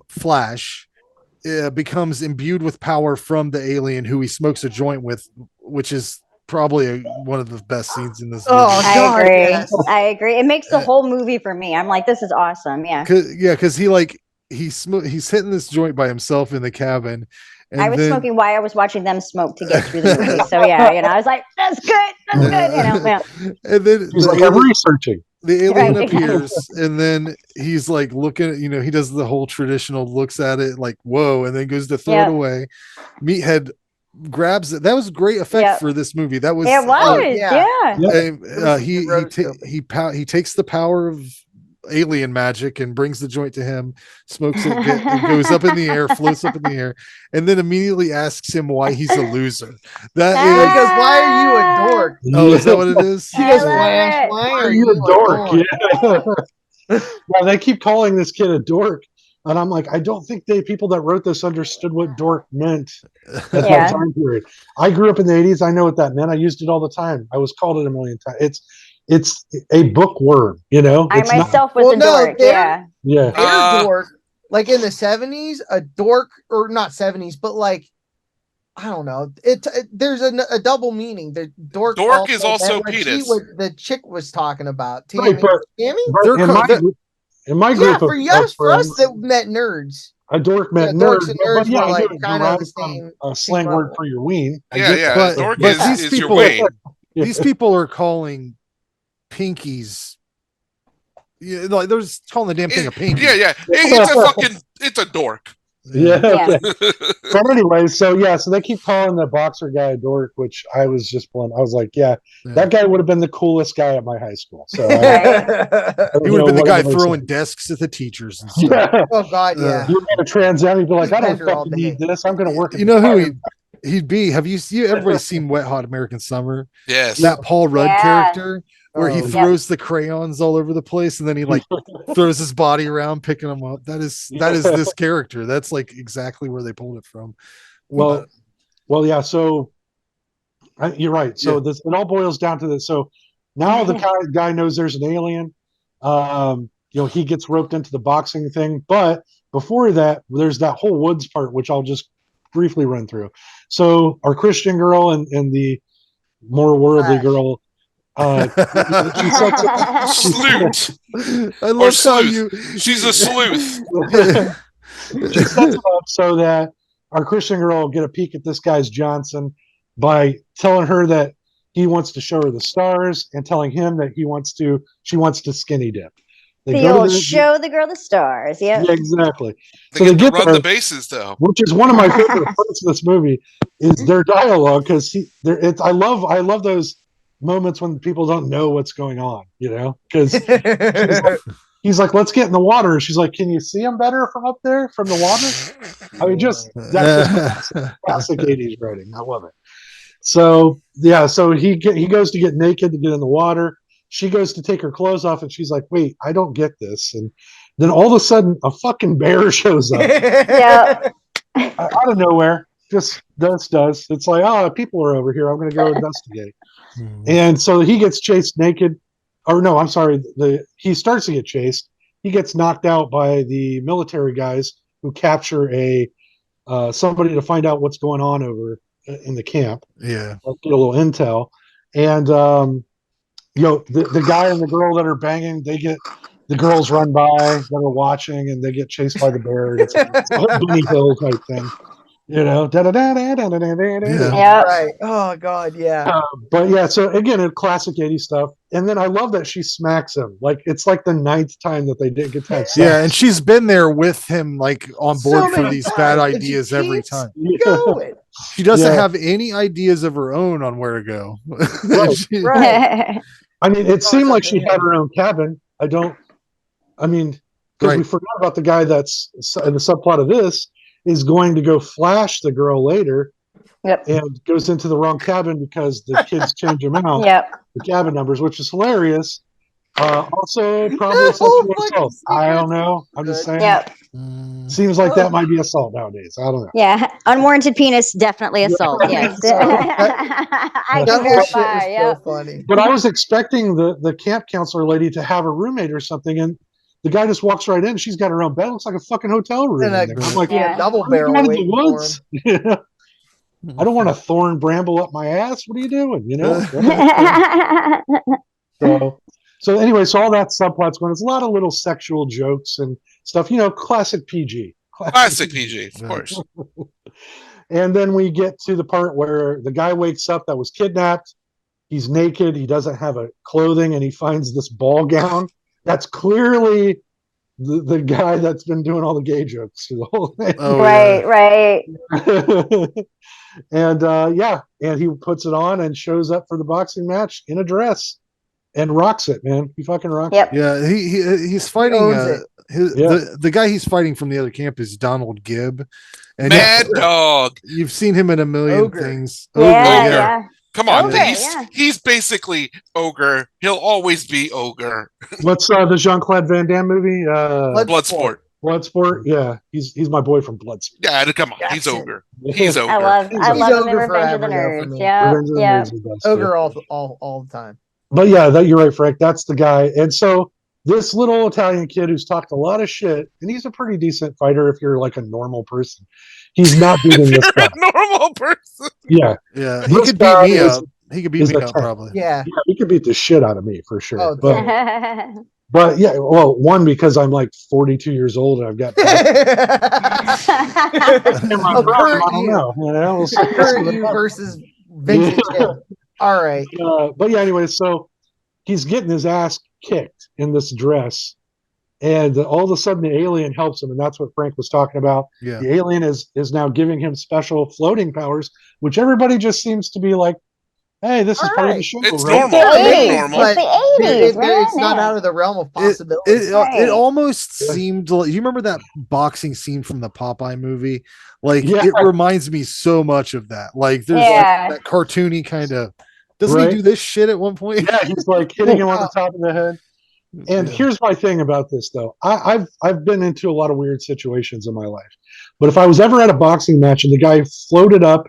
Flash becomes imbued with power from the alien who he smokes a joint with, which is probably one of the best scenes in this movie. I agree. Yes. I agree. It makes the whole movie for me. I'm like, this is awesome. Yeah. Because he's hitting this joint by himself in the cabin. And I was smoking while I was watching them smoke to get through the movie. So I was like, that's good. That's good. And then he's like, I'm researching. The alien appears, and then he's like looking at, he does the whole traditional looks at it like, whoa, and then goes to throw it away. Meathead grabs it. That was a great effect for this movie. That was he takes the power of alien magic and brings the joint to him, smokes it, and goes up in the air, floats up in the air, and then immediately asks him why he's a loser. He goes, why are you a dork? Oh, is that what it is? He goes, why are you a dork? Well, they keep calling this kid a dork. And I'm like, I don't think people that wrote this understood what dork meant at that time period. I grew up in the 80s. I know what that meant. I used it all the time. I was called it a million times. It's a bookworm, I myself was a dork. They're dork. Like in the 70s, a dork, or not 70s, but like, I don't know. There's a double meaning. The dork is also penis. The chick was talking about. Tammy? In my group for us that met nerds. A dork meant nerds. And nerds were like kind of the same. A slang word for your ween. But dork is your ween. These people are calling pinkies. Like they're just calling the damn thing a pinky. Yeah. It's a dork. Yeah. Okay. But anyway, so they keep calling the boxer guy a dork, which I was just blown. I was like, that guy would have been the coolest guy at my high school. So he would have been the guy throwing desks at the teachers and stuff. Oh God, yeah. You're going to Trans Am, you'd be like, I don't Bender all fucking need day. this. I'm going to work. You know who he'd be? Have you everybody seen Wet Hot American Summer? Yes. That Paul Rudd character where he Oh, throws the crayons all over the place and then he like throws his body around picking them up. That is this character. That's like exactly where they pulled it from. Well, yeah. So you're right. So it all boils down to this. So now the guy knows there's an alien. He gets roped into the boxing thing, but before that, there's that whole woods part, which I'll just briefly run through. So our Christian girl and the more worldly girl, she sets up, Sleuth. I love how you. She's a sleuth. She sets it up so that our Christian girl will get a peek at this guy's Johnson by telling her that he wants to show her the stars and telling him that she wants to skinny dip. Show the girl the stars. Yep. Yeah, exactly. They get to run the bases, though, which is one of my favorite parts of this movie is their dialogue because I love those moments when people don't know what's going on, because he's like, let's get in the water. She's like, can you see him better from up there from the water? I mean, that's classic 80s writing. I love it. So he goes to get naked to get in the water. She goes to take her clothes off and she's like, wait, I don't get this. And then all of a sudden a fucking bear shows up out of nowhere. Just does. It's like, people are over here. I'm going to go investigate. And so he gets chased naked. Or no, I'm sorry. He starts to get chased. He gets knocked out by the military guys who capture somebody to find out what's going on over in the camp. Yeah. Get a little intel. And, the guy and the girl that are banging, the girls run by that are watching and they get chased by the bear. It's a Benny Hill type thing. Right. Oh God, yeah. But yeah, so again, classic 80s stuff. And then I love that she smacks him. Like it's like the 9th time that they didn't get to have sex. Yeah, and she's been there with him, like on board for these bad ideas every time. She doesn't have any ideas of her own on where to go. Right. I mean, it seemed like she had her own cabin. Because we forgot about the guy that's in the subplot of this is going to go flash the girl later and goes into the wrong cabin because the kids change him out. The cabin numbers, which is hilarious. Also, probably sexual assault. I don't know. I'm just saying. Seems like that might be assault nowadays. I don't know. Yeah, unwarranted penis, definitely assault. Yes, I can verify. Yeah, funny. But I was expecting the camp counselor lady to have a roommate or something, and the guy just walks right in. She's got her own bed. It looks like a fucking hotel room. I'm like, double barrel in the waiting woods. I don't want a thorn bramble up my ass. What are you doing? So anyway, so all that subplot's going. There's a lot of little sexual jokes and stuff. Classic PG. Classic PG, of course. And then we get to the part where the guy wakes up that was kidnapped. He's naked. He doesn't have a clothing, and he finds this ball gown. That's clearly the guy that's been doing all the gay jokes through the whole thing. Right. And he puts it on and shows up for the boxing match in a dress and rocks it, man. He fucking rocks it. Yeah, he's fighting. The guy he's fighting from the other camp is Donald Gibb. And Mad Dog. You've seen him in a million things. Ogre. Come on, he's basically Ogre. He'll always be Ogre. What's the Jean-Claude Van Damme movie? Bloodsport. Bloodsport. Yeah, he's my boy from Bloodsport. Yeah, come on, he's Ogre. He's Ogre. I love him in Revenge of the Nerds. Yeah. Ogre all the time. But yeah, you're right, Frank. That's the guy. And so this little Italian kid who's talked a lot of shit, and he's a pretty decent fighter if you're like a normal person. He's not beating this guy. A normal person. Yeah. Yeah. He could beat me up. He could beat me up probably. Yeah. He could beat the shit out of me for sure. Oh, but yeah, well, one, because I'm like 42 years old and I've got current you versus vintage him. All right. But yeah, anyway, so he's getting his ass kicked in this dress. and all of a sudden the alien helps him, and that's what Frank was talking about. Yeah. The alien is now giving him special floating powers, which everybody just seems to be like, hey, this is part of the show. It's right? normal. It's normal. But It's the 80s, man. it's not out of the realm of It, possibility. it almost seemed like, you remember that boxing scene from the Popeye movie? Like it reminds me so much of that. Like there's that cartoony kind of, doesn't he do this shit at one point? Yeah, he's like hitting him on the top of the head. And here's my thing about this though. I've been into a lot of weird situations in my life. But if I was ever at a boxing match and the guy floated up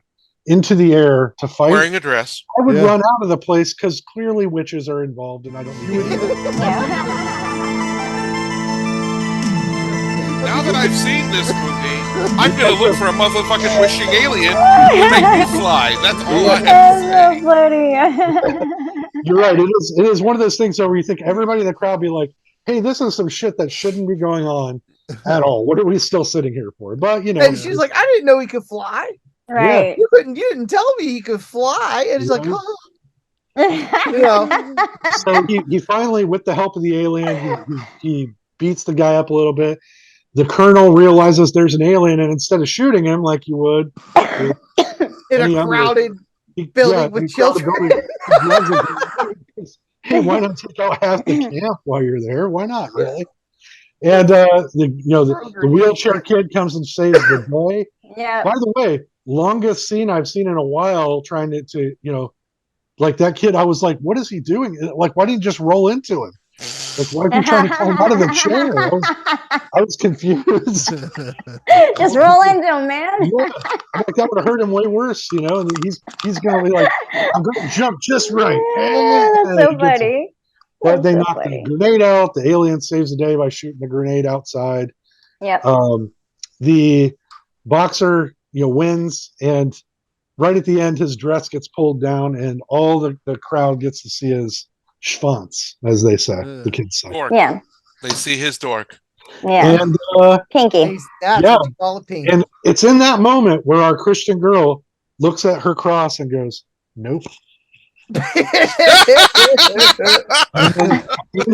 into the air to fight, wearing a dress, I would run out of the place because clearly witches are involved, and I don't. Now that I've seen this movie, I'm gonna look for a motherfucking wishing alien to make me fly. That's all I have to say. So funny. You're right. It is one of those things where you think everybody in the crowd be like, "Hey, this is some shit that shouldn't be going on at all. What are we still sitting here for?" But you know, And she's like, I didn't know he could fly. Right. You didn't tell me he could fly. And he's like, oh. You know. So he finally, with the help of the alien, he beats the guy up a little bit. The colonel realizes there's an alien, and instead of shooting him like you would in a crowded building with children. Hey, why not take out half the camp while you're there? Why not, really? And the wheelchair kid comes and saves the day. Yeah. By the way, longest scene I've seen in a while, trying to like that kid. I was like, what is he doing? Like, why didn't you just roll into him? Like, why are you trying to climb out of the chair? I was confused. Just roll into him, man. Yeah. Like, that would have hurt him way worse, and he's gonna be like, I'm gonna jump just right. That's so funny. But they knock the grenade out. The alien saves the day by shooting the grenade outside. Yeah. The boxer, wins, and right at the end, his dress gets pulled down, and all the crowd gets to see his schwanz, as they say, the kids say. Dork. Yeah. They see his dork. Yeah. And pinky. yeah. And it's in that moment where our Christian girl looks at her cross and goes, "Nope." In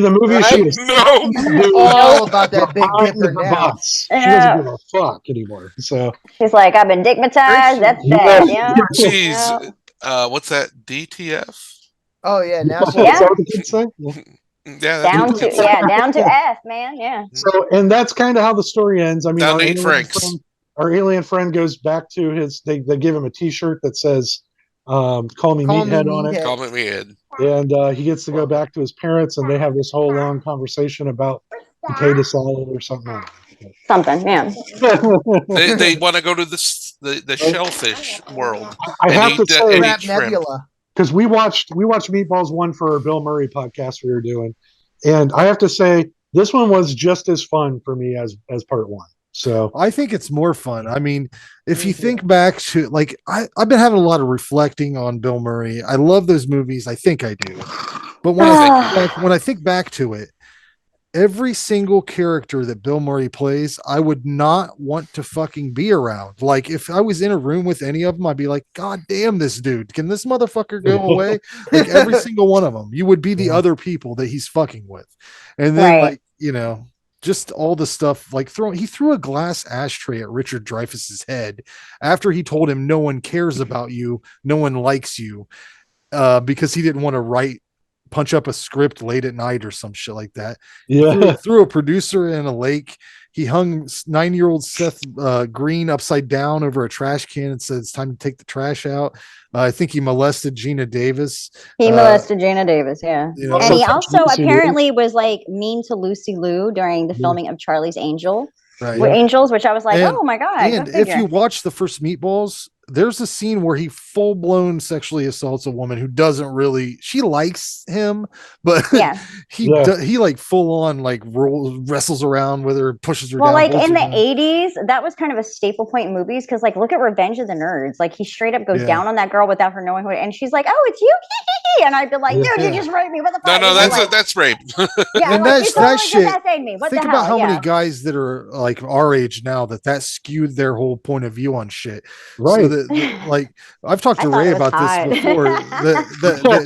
the movie, she was all about that big dipper now. She doesn't give a fuck anymore. So she's like, I've been digmatized. That's that. Yeah. Jeez. What's that? DTF? Oh yeah. Now Is that what the kids say? Yeah. Down to F, man. Yeah. So, and that's kind of how the story ends. I mean, Down to 8 francs. Our alien friend goes back to his. They give him a T-shirt that says, "Call me Meathead" on it. Call me Meathead. And he gets to go back to his parents, and they have this whole long conversation about potato salad or something. Something, yeah. they want to go to the shellfish world. I have to say, Nebula. Because we watched Meatballs 1 for our Bill Murray podcast we were doing, and I have to say this one was just as fun for me as part 1. So I think it's more fun. I mean, if you think back to, like, I've been having a lot of reflecting on Bill Murray. I love those movies. I think I do. But when I think back to it, every single character that Bill Murray plays, I would not want to fucking be around. Like, if I was in a room with any of them, I'd be like, God damn this dude. Can this motherfucker go away? Like, every single one of them. You would be the other people that he's fucking with. And then, just all the stuff, like he threw a glass ashtray at Richard Dreyfuss's head after he told him no one cares about you, no one likes you, because he didn't want to punch up a script late at night or some shit like that. Yeah, threw a producer in a lake. He hung 9-year-old Seth Green upside down over a trash can and said it's time to take the trash out. I think he molested Gina Davis. He molested Gina Davis, yeah. And he also apparently was like mean to Lucy Liu during the filming of Charlie's Angels, which I was like, oh my God. And if you watch the first Meatballs, there's a scene where he full-blown sexually assaults a woman who doesn't really, she likes him, but he like full-on like wrestles around with her, pushes her down. Well, like in the 80s, that was kind of a staple point in movies, because like look at Revenge of the Nerds. Like he straight up goes down on that girl without her knowing who, and she's like, oh, it's you. And I'd be like, dude, you just raped me. What the fuck? No, that's rape. Yeah, and like, that shit. Me. What think the about hell? how many guys that are like our age now that skewed their whole point of view on shit. Right. So like I've talked to Ray about this before.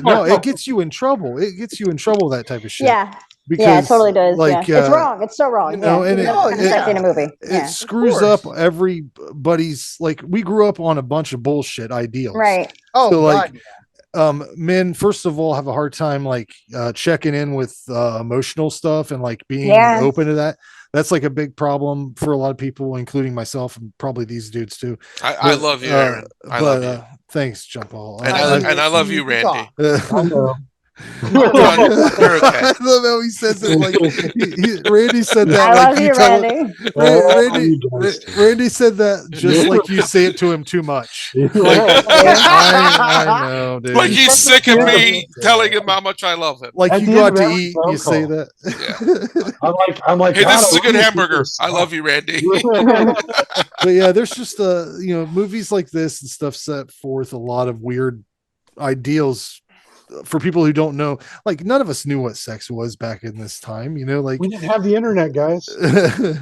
No, it gets you in trouble. It gets you in trouble, that type of shit. Yeah. Yeah, it totally does. Like, it's wrong. It's so wrong. you know, yeah, and even it- though it's sexy in a movie. It Yeah, screws up everybody's, like, we grew up on a bunch of bullshit ideals. right. Oh, So, like, God, men first of all have a hard time like checking in with emotional stuff and like being Yeah. open to that. That's like a big problem for a lot of people, including myself and probably these dudes too. I love you, Aaron. I love you. Thanks, Jean-Paul. And I love you, Randy. I love how he says it. Like Randy said that. I like love you you, tell Randy. Randy said that just like you say it to him too much. Like, I know, dude. Like he's sick of me telling him how much I love him. Like At you the go end out of to every eat, phone you say call. that. I'm like, Hey, God, this is I a good wish hamburger. this I love you, Randy. But yeah, there's just movies like this and stuff set forth a lot of weird ideals for people who don't know. Like none of us knew what sex was back in this time, like we didn't have the internet, guys.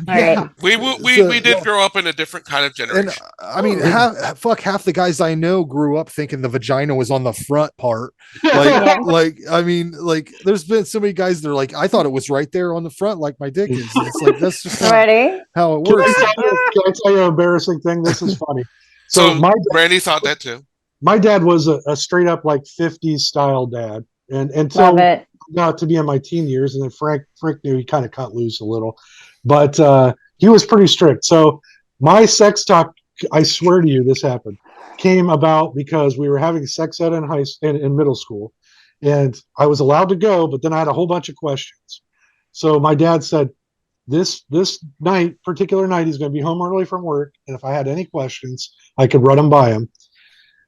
Right. We did grow up in a different kind of generation. And I mean, half the guys I know grew up thinking the vagina was on the front part. Like I mean, like there's been so many guys that are like, I thought it was right there on the front, like my dick is. It's like that's just not Ready? how it Can works. I tell you an embarrassing thing? This is funny. So my Randy thought that too. my dad was a straight up like 50s style dad, and until Love it. got to be in my teen years, and then Frank knew he kind of cut loose a little, but he was pretty strict. So my sex talk, I swear to you, this happened, came about because we were having sex ed in middle school, and I was allowed to go, but then I had a whole bunch of questions. So my dad said, this particular night, he's going to be home early from work, and if I had any questions, I could run them by him.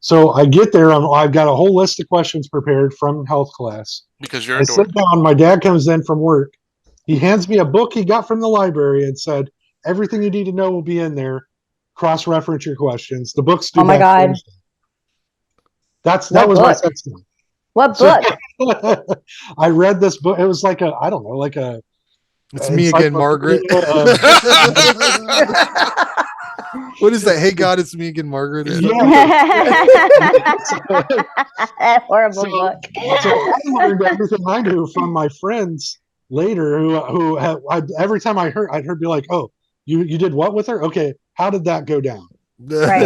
So I get there, I've got a whole list of questions prepared from health class. Because you're I a dork. sit down, my dad comes in from work. He hands me a book he got from the library and said, everything you need to know will be in there. Cross-reference your questions. The book's due Oh my back God. Thursday. That What was my book? sex time. What So- book? I read this book. It was like It's me again, Margaret. What is that? Hey God, it's me again, Margaret. Horrible So- book. So I learned everything I knew from my friends later, who every time I'd heard be like, "Oh, you did what with her? Okay, how did that go down?" Right.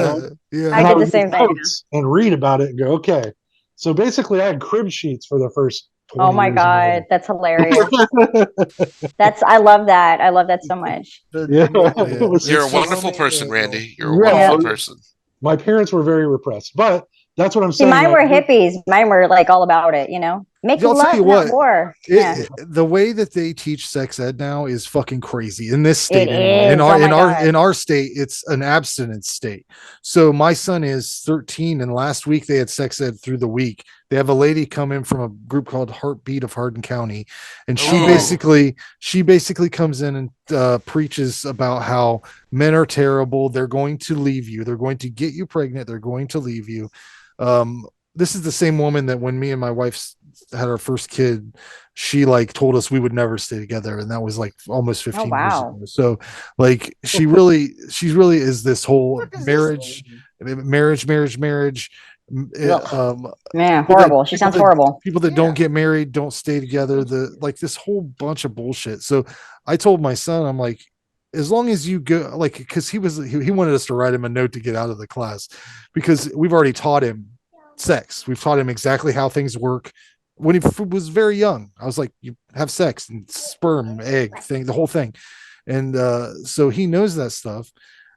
Yeah. I And did would the same get thing. notes and read about it and go, "Okay." So basically, I had crib sheets for the first 20 Oh my years of God, that's hilarious. life. I love that. I love that so much. Yeah, it was You're a just- wonderful person, Randy. You're a Yeah. wonderful person. My parents were very repressed, but that's what I'm See, saying. mine like, were hippies. Mine were like all about it, Make I'll tell love, you not what, war. Yeah. the way that they teach sex ed now is fucking crazy in this state. It Anyway. is. In Oh our my in our God. in our state, it's an abstinence state. So my son is 13, and last week they had sex ed through the week. They have a lady come in from a group called Heartbeat of Hardin County, and she basically comes in and preaches about how men are terrible. They're going to leave you. They're going to get you pregnant. They're going to leave you. This is the same woman that when me and my wife had our first kid, she like told us we would never stay together, and that was like almost 15 years wow. ago. So like she really is this whole marriage. Man, horrible. She sounds horrible. People that don't get married don't stay together. This whole bunch of bullshit. So I told my son, I'm like, as long as you go, like, because he wanted us to write him a note to get out of the class, because we've already taught him sex. We've taught him exactly how things work. When he was very young, I was like, you have sex and sperm, egg thing, the whole thing. And so he knows that stuff.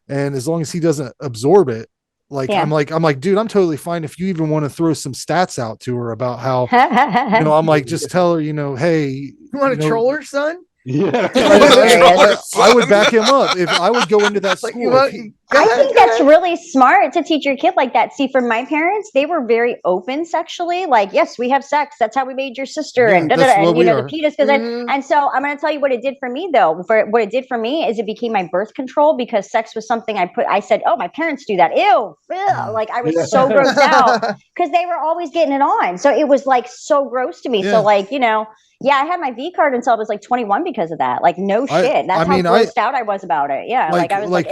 And as long as he doesn't absorb it, like, Yeah. I'm like, dude, I'm totally fine if you even want to throw some stats out to her about how, I'm like, just tell her, hey, You want to troll her, son? Yeah. I would back him up if I would go into that Like, school. you want- I think that's really smart to teach your kid like that. See, for my parents, they were very open sexually. Like, yes, we have sex. That's how we made your sister, Yeah, and da, da, that's da, what and we the are. penis. And so I'm going to tell you what it did for me, though. For what it did for me is it became my birth control, because sex was something I said, oh, my parents do that. Ew, like I was so grossed out because they were always getting it on. So it was like so gross to me. Yeah. So like, yeah, I had my V card until I was like 21 because of that. Like, no shit. That's how grossed out I was about it. Yeah, like I was like,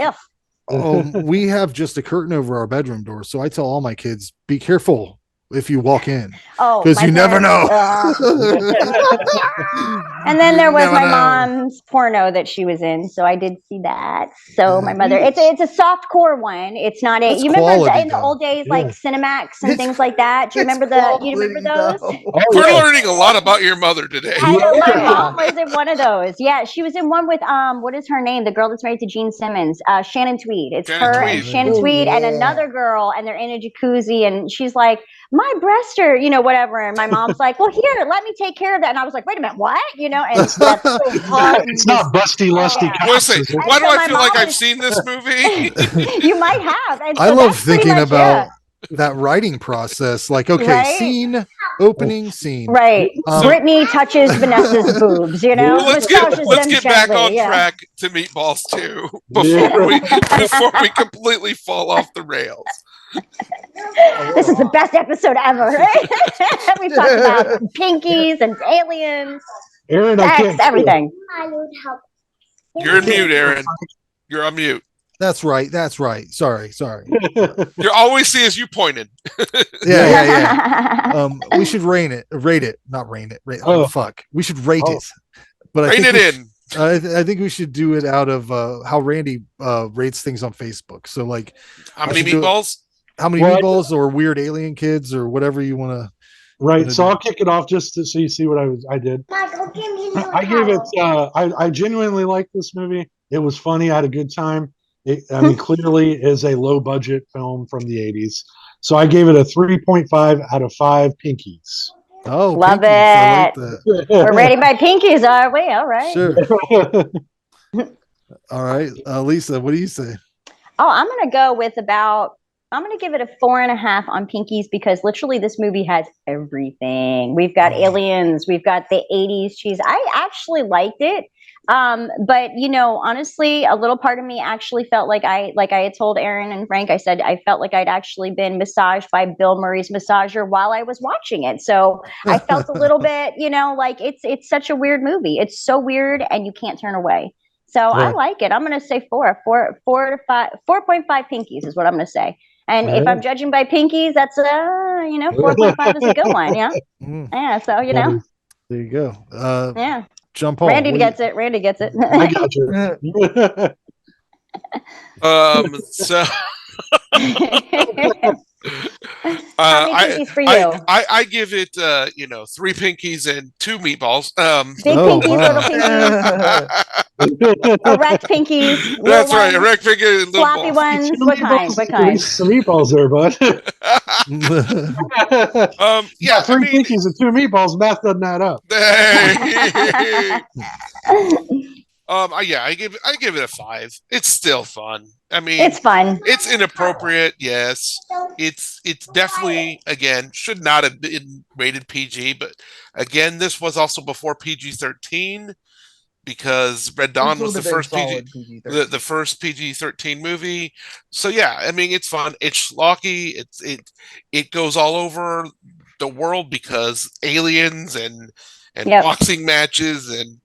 we have just a curtain over our bedroom door, so I tell all my kids, be careful if you walk in. Oh, because my you never know. And then there was never my know. mom's porno that she was in, so I did see that. So my mother, it's a soft core one. It's not a. That's You remember quality, in the though. old days, like Yeah. Cinemax and things like that. Do you remember You remember those? We're learning a lot about your mother today. I know my mom was in one of those. Yeah, she was in one with what is her name? The girl that's married to Gene Simmons, Shannon Tweed. It's Shannon her Tweed. and Shannon Oh, Tweed and yeah. another girl, and they're in a jacuzzi, and she's like, "My breasts are, whatever." And my mom's like, "Well, here, let me take care of that." And I was like, "Wait a minute, what?" And that's so hot. It's not busty lusty Yeah. cops. Why is it? do so I my feel like mom I've is- seen this movie? You might have. And I so love that's pretty thinking much about it. that writing process. Like, okay, Right? scene, opening scene. Right. Brittany touches Vanessa's boobs, Well, let's massages them get back gently, on yeah. track to Meatballs 2 before we completely fall off the rails. This is the best episode ever, right? We talked about pinkies and aliens, Aaron, I sex, can't. everything. You're in mute, Aaron. You're on mute. That's right. Sorry. You always see as you pointed. Yeah. We should rate it. Oh, fuck. We should rate it. But Rein it in. I think we should do it out of how Randy rates things on Facebook. So, like, how many meatballs? How many meatballs or weird alien kids or whatever you want to. Right. So I'll kick it off just so you see what I did. I gave it. I genuinely liked this movie. It was funny. I had a good time. I mean, clearly is a low budget film from the 80s. So I gave it a 3.5 out of 5 pinkies. Oh, love pinkies. it. We're ready by pinkies, are we? All right. Sure. All right. Lisa, what do you say? Oh, I'm going to go with I'm going to give it a 4.5 on pinkies because literally this movie has everything. We've got aliens. We've got the 80s cheese. I actually liked it. But honestly, a little part of me actually felt like I had told Aaron and Frank, I said, I felt like I'd actually been massaged by Bill Murray's massager while I was watching it. So I felt a little bit, like it's such a weird movie. It's so weird and you can't turn away. So I like it. I'm going to say 4.5 pinkies is what I'm going to say. And if I'm judging by pinkies, that's 4.5 is a good one. Yeah. Yeah. So, There you go. Yeah. Jean-Paul. Randy gets it. I got you. So I give it 3 pinkies and 2 meatballs. Big pinkies, little pinkies. Erect pinkies. That's right. Erect pinkies. And floppy ones. What kind? Some meatballs there, bud. Yeah, 3 pinkies and 2 meatballs. Math doesn't add up. I give it a 5. It's still fun. I mean, it's fun. It's inappropriate, yes. It's definitely, again, should not have been rated PG, but again, this was also before PG-13 because Red Dawn was the first the first PG-13 movie. So yeah, I mean, it's fun. It's schlocky. It goes all over the world because aliens and boxing matches and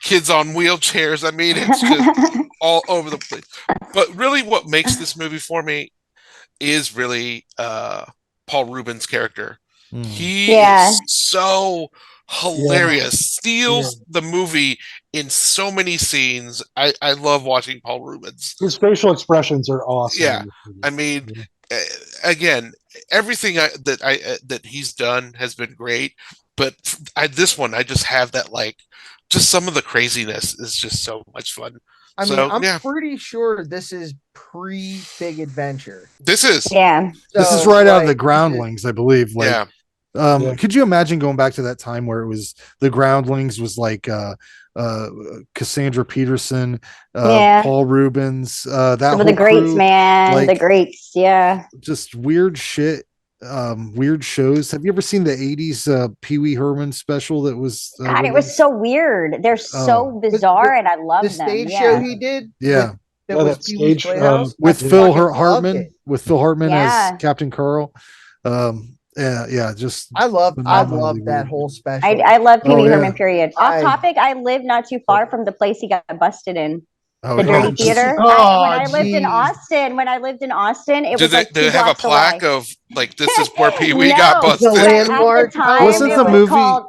kids on wheelchairs. I mean, it's just all over the place. But really what makes this movie for me is really Paul Reubens' character. He is so hilarious. Steals the movie in so many scenes. I love watching Paul Reubens. His facial expressions are awesome. Yeah. I mean, again, everything that he's done has been great. But this one, I just have that just some of the craziness is just so much fun. I mean, I'm pretty sure this is pre-Big Adventure. This is. Yeah. This is right out of the Groundlings, I believe. Could you imagine going back to that time where it was the Groundlings was like Cassandra Peterson, Paul Reubens, some of the greats, man. The greats, just weird shit. Weird shows. Have you ever seen the 80s Pee Wee Herman special that was God, it was so weird. They're so bizarre and I love them. The stage show he did? Yeah. That stage with Phil Hartman as Captain Carl. Just I love that whole special. I love Pee Wee Herman, period. Off topic, I live not too far from the place he got busted in. The Dirty Theater. When I lived in Austin, it was like do they 2 have a blocks plaque away. of like this is where Pee Wee No, got busted? but at the time, Wasn't the movie?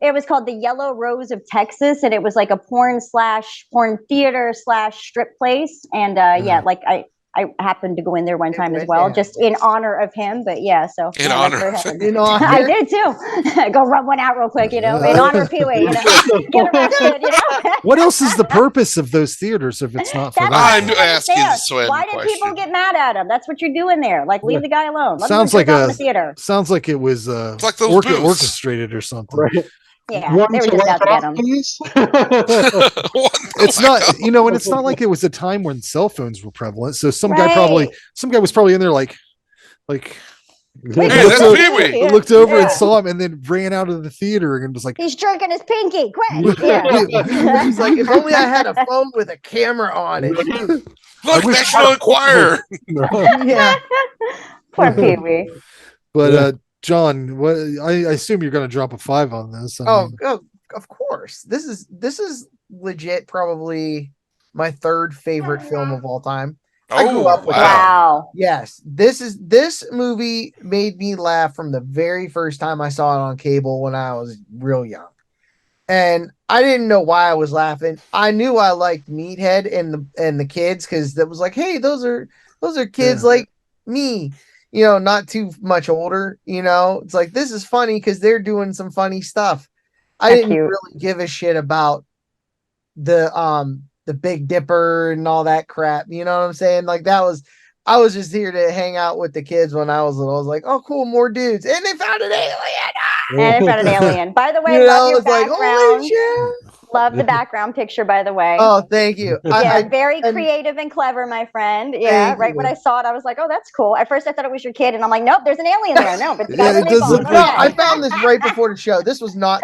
It was called the Yellow Rose of Texas, and it was like a porn theater / strip place. And yeah, like I happened to go in there one time as well, just in honor of him. But yeah, so in honor, I did too. Go rub one out real quick, in honor of Pee Wee. Get arrested, What else is the purpose of those theaters if it's not for that? I'm asking the Swen Why did question. people get mad at him? That's what you're doing there. Like, leave the guy alone. Let Sounds him like go in the theater. Sounds like it was like those booths. orchestrated or something. Right. Yeah, they were just out to get him. It's not, and it's not like it was a time when cell phones were prevalent. So some guy was probably in there like looked over and saw him and then ran out of the theater and was like, he's jerking his pinky. Quick. Yeah. He's like, if only I had a phone with a camera on it. Look, National Enquirer. Yeah. Poor Pee Wee. But John, what I assume you're going to drop a 5 on this. Oh, of course. This is legit probably my 3rd favorite film of all time. I grew up with wow. Yes. This movie made me laugh from the very first time I saw it on cable when I was real young. And I didn't know why I was laughing. I knew I liked Meathead and the kids because that was like, hey, those are kids like me. Not too much older, it's like, this is funny because they're doing some funny stuff. I didn't really give a shit about the Big Dipper and all that crap. You know what I'm saying? Like I was just here to hang out with the kids when I was little. I was like, oh, cool, more dudes. And they found an alien. And they found an alien. By the way, love your background. Love the background picture, by the way. Oh, thank you. Very creative and clever, my friend. Yeah, right. When I saw it, I was like, "Oh, that's cool." At first, I thought it was your kid, and I'm like, "Nope, there's an alien there." No, but I found this right before the show. This was so not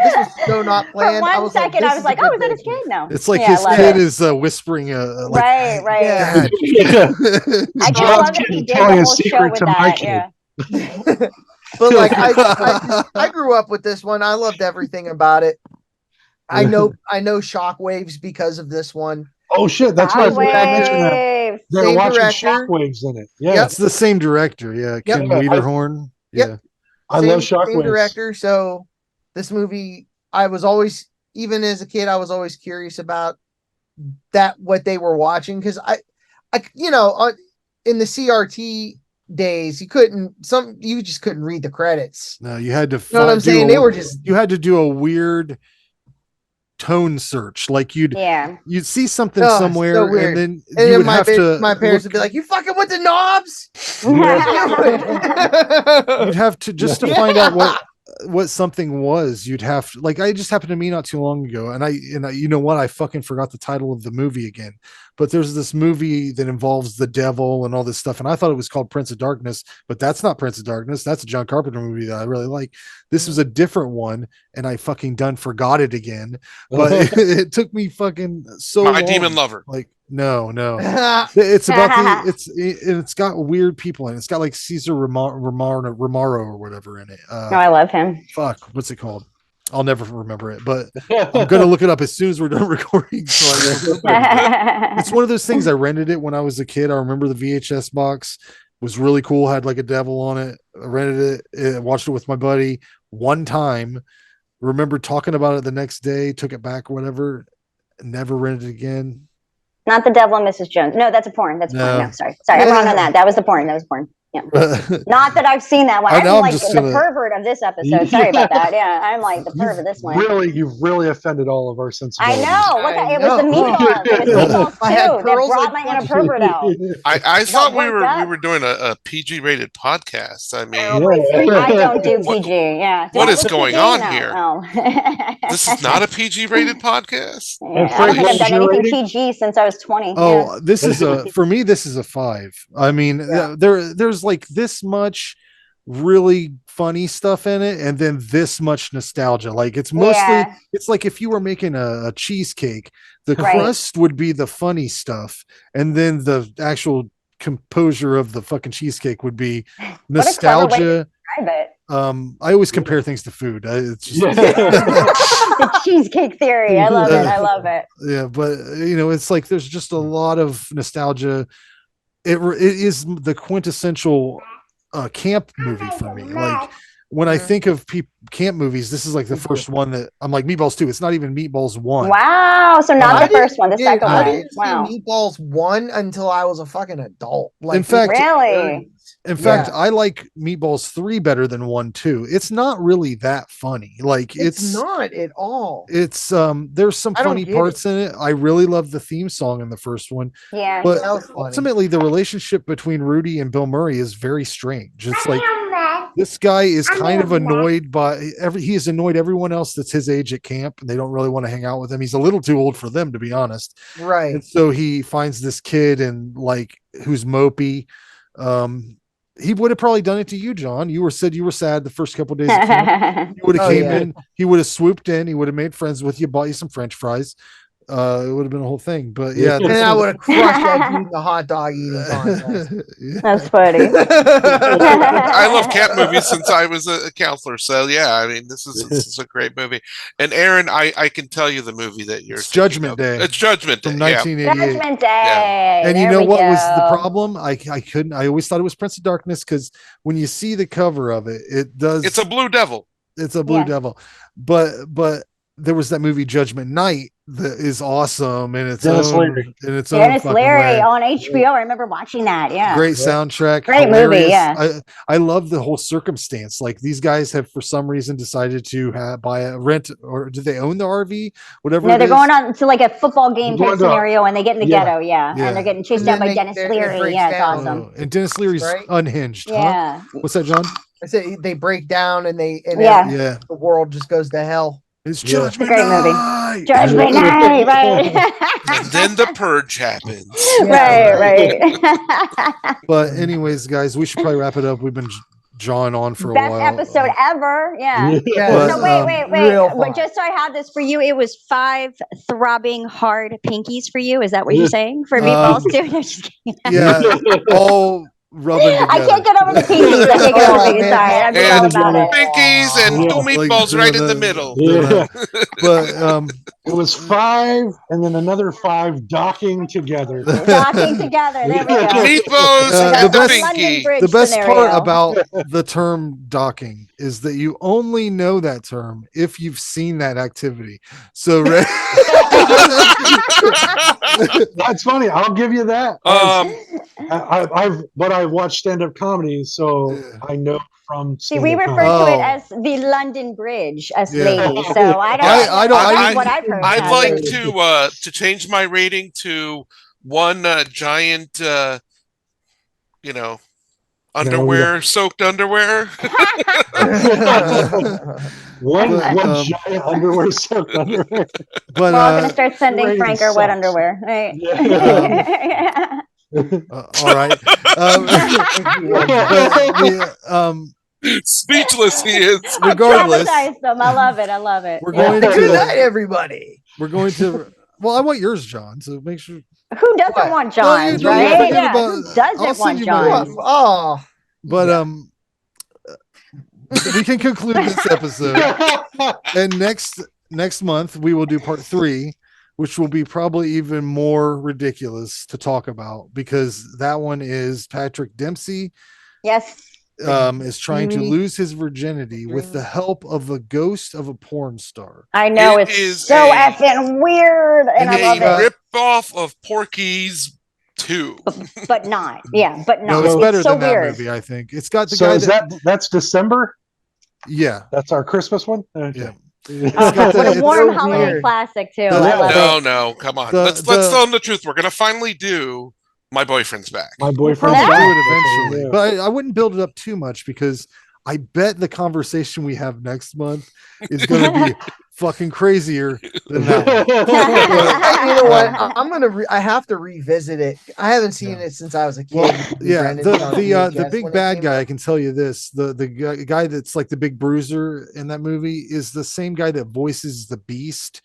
planned. For one second, I was like, "Oh, is that his kid?" No, it's like his kid is whispering. Right. Yeah. I just love that he did the whole show with that. Yeah. But like, I grew up with this one. I loved everything about it. I know Shockwaves because of this one. Oh shit, that's right. They're watching director. Shockwaves in it. Yeah, It's the same director. Yeah, Ken Wiederhorn. Yep. I love Shockwaves. Same director. So this movie, I was always, even as a kid, I was always curious about what they were watching because I in the CRT days you just couldn't read the credits. No, you had to. You know what I'm saying? You had to do a weird tone search, like you'd see something somewhere, so and then you would have to. My parents would be like, "You fucking with the knobs." You'd have to just to find out what something was. You'd have to, like, I just happened to me not too long ago, and I you know what, I fucking forgot the title of the movie again. But there's this movie that involves the devil and all this stuff, and I thought it was called Prince of Darkness, but that's not Prince of Darkness. That's a John Carpenter movie that I really like. This was a different one, and I fucking forgot it again. But it took me fucking so long. My Demon Lover. Like, no. It's about it's got weird people in it. It's got like Caesar Romaro or whatever in it. I love him. Fuck, what's it called? I'll never remember it, but I'm gonna look it up as soon as we're done recording. So it's one of those things. I rented it when I was a kid. I remember the VHS box was really cool. Had like a devil on it. I rented it. Watched it with my buddy one time. Remember talking about it the next day. Took it back or whatever. Never rented it again. Not the Devil and Mrs. Jones. No, that's a porn. That's a porn. No, sorry. I'm wrong on that. That was the porn. Yeah. Not that I've seen that one. I'm like the pervert of this episode. Sorry about that. Yeah, I'm like the pervert of this one. You've really offended all of our sensibilities. I know. It was the Meatballs. It was Meatballs too that brought my inner pervert out. I thought we were doing a PG rated podcast. I mean, I don't do PG. Yeah. What is going on here? Oh. This is not a PG rated podcast. Yeah, I don't think I've done anything PG since I was 20. Oh, this is for me. This is a 5. I mean, there's like this much really funny stuff in it, and then this much nostalgia. Like it's mostly it's like if you were making a cheesecake, the crust would be the funny stuff, and then the actual composure of the fucking cheesecake would be nostalgia. I always compare things to food. It's just The cheesecake theory. I love it. I love it. yeah, but it's like there's just a lot of nostalgia. It is the quintessential camp movie for me. Like when I think of camp movies, this is like the first one that I'm like Meatballs 2. It's not even Meatballs 1. Wow. So not the first one, the second I one. didn't Wow. see Meatballs 1 until I was a fucking adult. Like, In fact, really? In fact, I like Meatballs 3 better than 1, 2. It's not really that funny. Like it's not at all. It's there's some I don't funny get parts in it. I really love the theme song in the first one. Yeah. But that was funny. ultimately the relationship between Rudy and Bill Murray is very strange. It's like this guy is kind of annoyed by he has annoyed everyone else that's his age at camp, and they don't really want to hang out with him. He's a little too old for them, to be honest. Right. And so he finds this kid and like who's mopey. He would have probably done it to you, John. You said you were sad the first couple of days of camp. You would have came in, he would have swooped in, he would have made friends with you, bought you some French fries. It would have been a whole thing. But yeah, and I would have crushed that dude in the hot dog eating contest. That's funny. I love camp movies since I was a counselor. So yeah, I mean, this is a great movie. And Aaron, I can tell you the movie that you're. It's Judgment Day. It's Judgment Day From 1988. Judgment Day. Yeah. And There you know we what was the go. problem? I always thought it was Prince of Darkness because when you see the cover of it, it does. It's a blue devil. It's a blue devil. But there was that movie Judgment Night that is awesome in its Dennis own Leary. in its own Dennis fucking Leary way. on HBO. I remember watching that. Yeah. Great soundtrack. Great movie, hilarious. yeah. I love the whole circumstance. Like these guys have for some reason decided to buy a rent, or do they own the RV? Whatever. No, it they're is. going on to like a football game They're type going to- scenario, and they get in the Yeah. ghetto. Yeah. Yeah. And they're getting chased And down then by Dennis it Leary. breaks Yeah, it's down. awesome. And Dennis Leary's Right? unhinged. Yeah. Huh? What's that, John? I said they break down and Yeah. Yeah. the world just goes to hell. It's It's a Judgment great movie. Night. Judgment Night, right? And then the purge happens. right. But anyways, guys, we should probably wrap it up. We've been jawing on for a Best while. episode ever. Yeah. But, So wait. real fun. But just so I have this for you, it was 5 throbbing hard pinkies for you. Is that what you're saying for Meatballs too? No, just kidding. Yeah, all rubbing together. I can't get over the pinkies. I can't get over the pinkies. Sorry, I'm just all And about it. Pinkies and Yeah. two meatballs right in the middle. Yeah. But It was 5 and then another 5 docking together. Docking together. There we go. Meatballs the and the best- London pinky. Bridge the best scenario. part about the term docking is that you only know that term if you've seen that activity. So That's funny. I'll give you that. I watched stand-up comedy, so I know from. See, we stand-up refer comedy. to it as the London Bridge, us Yeah. ladies. So I don't. That's what I've heard. I'd like to change my rating to one giant, soaked underwear. one giant underwear soaked underwear. But We're all gonna start sending rating Frank our wet sucks. underwear. Right? all right. Speechless he is. Regardless, Traumatize them. I love it. I love it. we're going Good to. night, everybody. We're going to. Well, I want yours, John. So make sure. Who doesn't want John's, Well, right? forget Yeah. about- Who doesn't I'll send want you my- John's? Oh, But we can conclude this episode, and next month we will do part 3, which will be probably even more ridiculous to talk about because that one is Patrick Dempsey Yes. is trying to lose his virginity with the help of a ghost of a porn star. I know It it's is so a- effing weird, and I love A it. rip-off of Porky's 2. But not. Yeah, but No, not. it's better so than that weird. movie. I think it's got the So guy is that's December? Yeah, That's our Christmas one. Okay. yeah. But a It's warm so holiday weird. classic too. The- I love No, come on. The- Let's tell them the truth. We're gonna finally do My Boyfriend's Back. My We'll boyfriend. probably Yeah. do it eventually, Yeah. but I wouldn't build it up too much because I bet the conversation we have next month is going to be fucking crazier than that one. you know what? I have to revisit it. I haven't seen it since I was a kid. Well, yeah, Brendan was on the VHS big when it bad came guy. out. I can tell you this: the guy that's like the big bruiser in that movie is the same guy that voices the Beast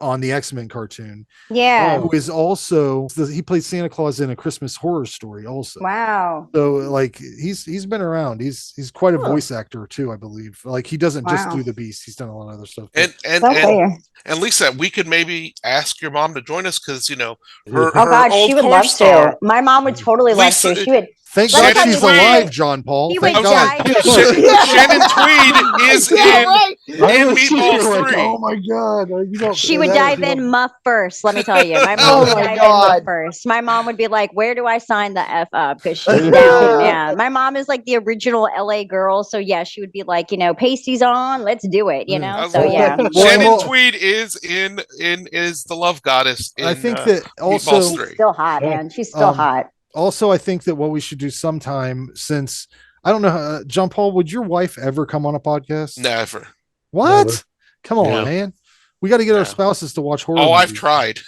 on the X-Men cartoon. Yeah. Who is also he played Santa Claus in A Christmas Horror Story also. Wow. So like he's been around. He's quite a voice actor too, I believe. Like he doesn't just do the Beast. He's done a lot of other stuff. And Lisa, we could maybe ask your mom to join us because her. Oh God, she would love to. My mom would totally love to. She would. Thank God she's alive, Jean-Paul. He Thank would God. Shannon Tweed is in Meatballs 3. Oh my God! She would dive in muff first. Let me tell you, my mom would dive in muff first. My mom would be like, "Where do I sign the F up?" Because she's down. Yeah, my mom is like the original LA girl, so yeah, she would be like, pasties on, let's do it. So yeah. Shannon Tweed is is the love goddess. I think that also she's still hot, man. She's still hot. Also, I think that what we should do sometime, since I don't know, Jean-Paul, would your wife ever come on a podcast? Never. What? Never. Come on, man. We got to get our spouses to watch horror. Oh, movies. I've tried.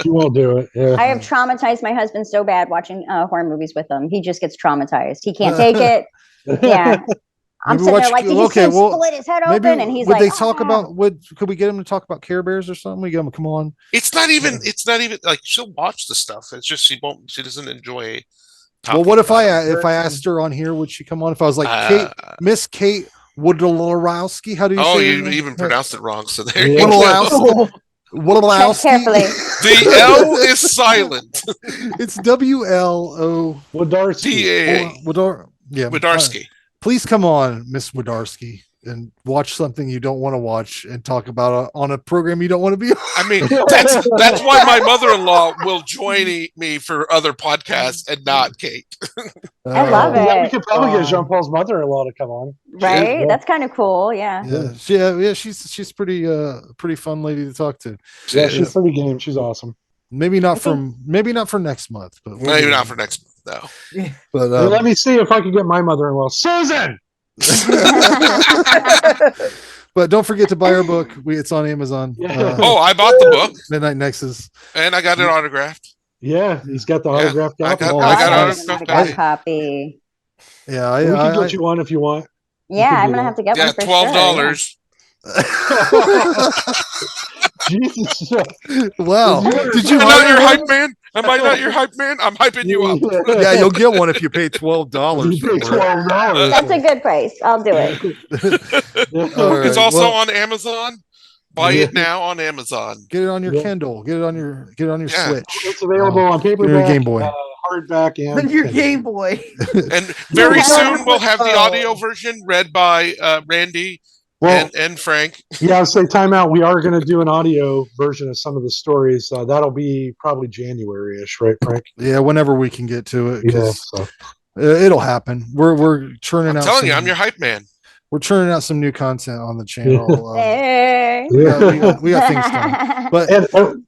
She won't do it. Yeah. I have traumatized my husband so bad watching horror movies with him. He just gets traumatized. He can't take it. Yeah. I'm sitting there like, did you split his head open? And he's like, would they talk about, could we get him to talk about Care Bears or something? We get him, come on. It's not even like she'll watch the stuff. It's just she doesn't enjoy. Well, what if I asked her on here, would she come on? If I was like, Miss Kate Woodolowski, how do you say it? You even pronounced it wrong. So there you go. Woodolowski. Carefully. The L is silent. It's WLO Wodarski. Wodarski. Please come on, Miss Wodarski, and watch something you don't want to watch and talk about on a program you don't want to be on. I mean, that's why my mother-in-law will join me for other podcasts and not Kate. I love it. Yeah, we could probably get Jean-Paul's mother-in-law to come on. Right? Yeah. That's kind of cool. Yeah. Yeah. She's pretty fun lady to talk to. Yeah, she's pretty game. She's awesome. Maybe not for next month, but maybe not for next month. No. But let me see if I can get my mother-in-law, Susan. But don't forget to buy our book. It's on Amazon. I bought the book, Midnight Nexus, and I got it autographed. Yeah, he's got the autographed copy. I got autographed copy. Yeah, we can get you one if you want. Yeah, I'm gonna have to get one for $12. Jesus. Wow. Did you not your hype man? Am I not your hype man? I'm hyping you up. Yeah, you'll get one if you pay $12. $12. That's a good price. I'll do it. It's also on Amazon. Buy it now on Amazon. Get it on your Kindle. Get it on your Switch. It's available on paperback, Game Boy. hardback, and your Game Boy. And very soon we'll have the audio version read by Randy and Frank. Yeah, I'll say time out. We are going to do an audio version of some of the stories. That'll be probably January-ish, right, Frank? Yeah, whenever we can get to it. Yeah, it'll happen. We're churning out. I'm telling you, I'm your hype man. We're churning out some new content on the channel. We got things done. But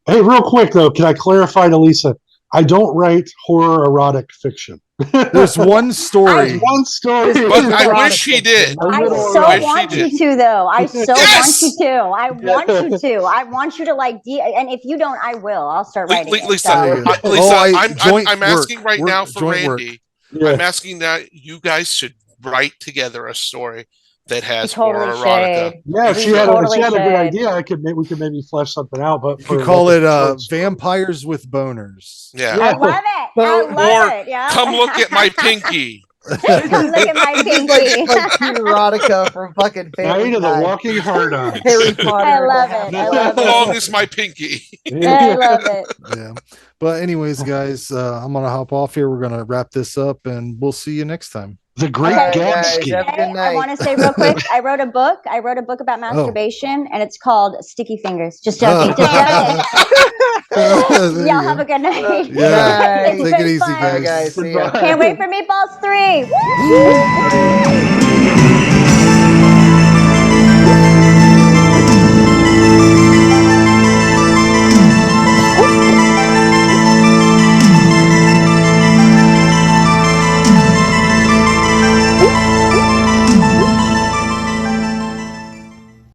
hey, real quick though, can I clarify to Lisa? I don't write horror erotic fiction. There's one story. One story. But I wish he did. I so want you to, though. I so want you to. I want you to. I want you to and if you don't, I will. I'll start writing. Lisa, I'm asking right now for Randy. Yeah. I'm asking that you guys should write together a story that has horror erotica. Yeah, if she had a good idea, we could maybe flesh something out. But you could call it Vampires with Boners. Yeah. I love it. I love it. Yeah. Come look at my pinky. Come look at my pinky. Like erotica from fucking Night of the Walking Hard On. Harry Potter. I love it. How long is my pinky? I love it. Yeah. But anyways, guys, I'm gonna hop off here. We're gonna wrap this up, and we'll see you next time. The Great Gatsby. I want to say real quick, I wrote a book about masturbation, and it's called Sticky Fingers. Just joking. Y'all have a good night. Yeah. Take it easy, guys. See ya. Can't wait for Meatballs 3. Woo!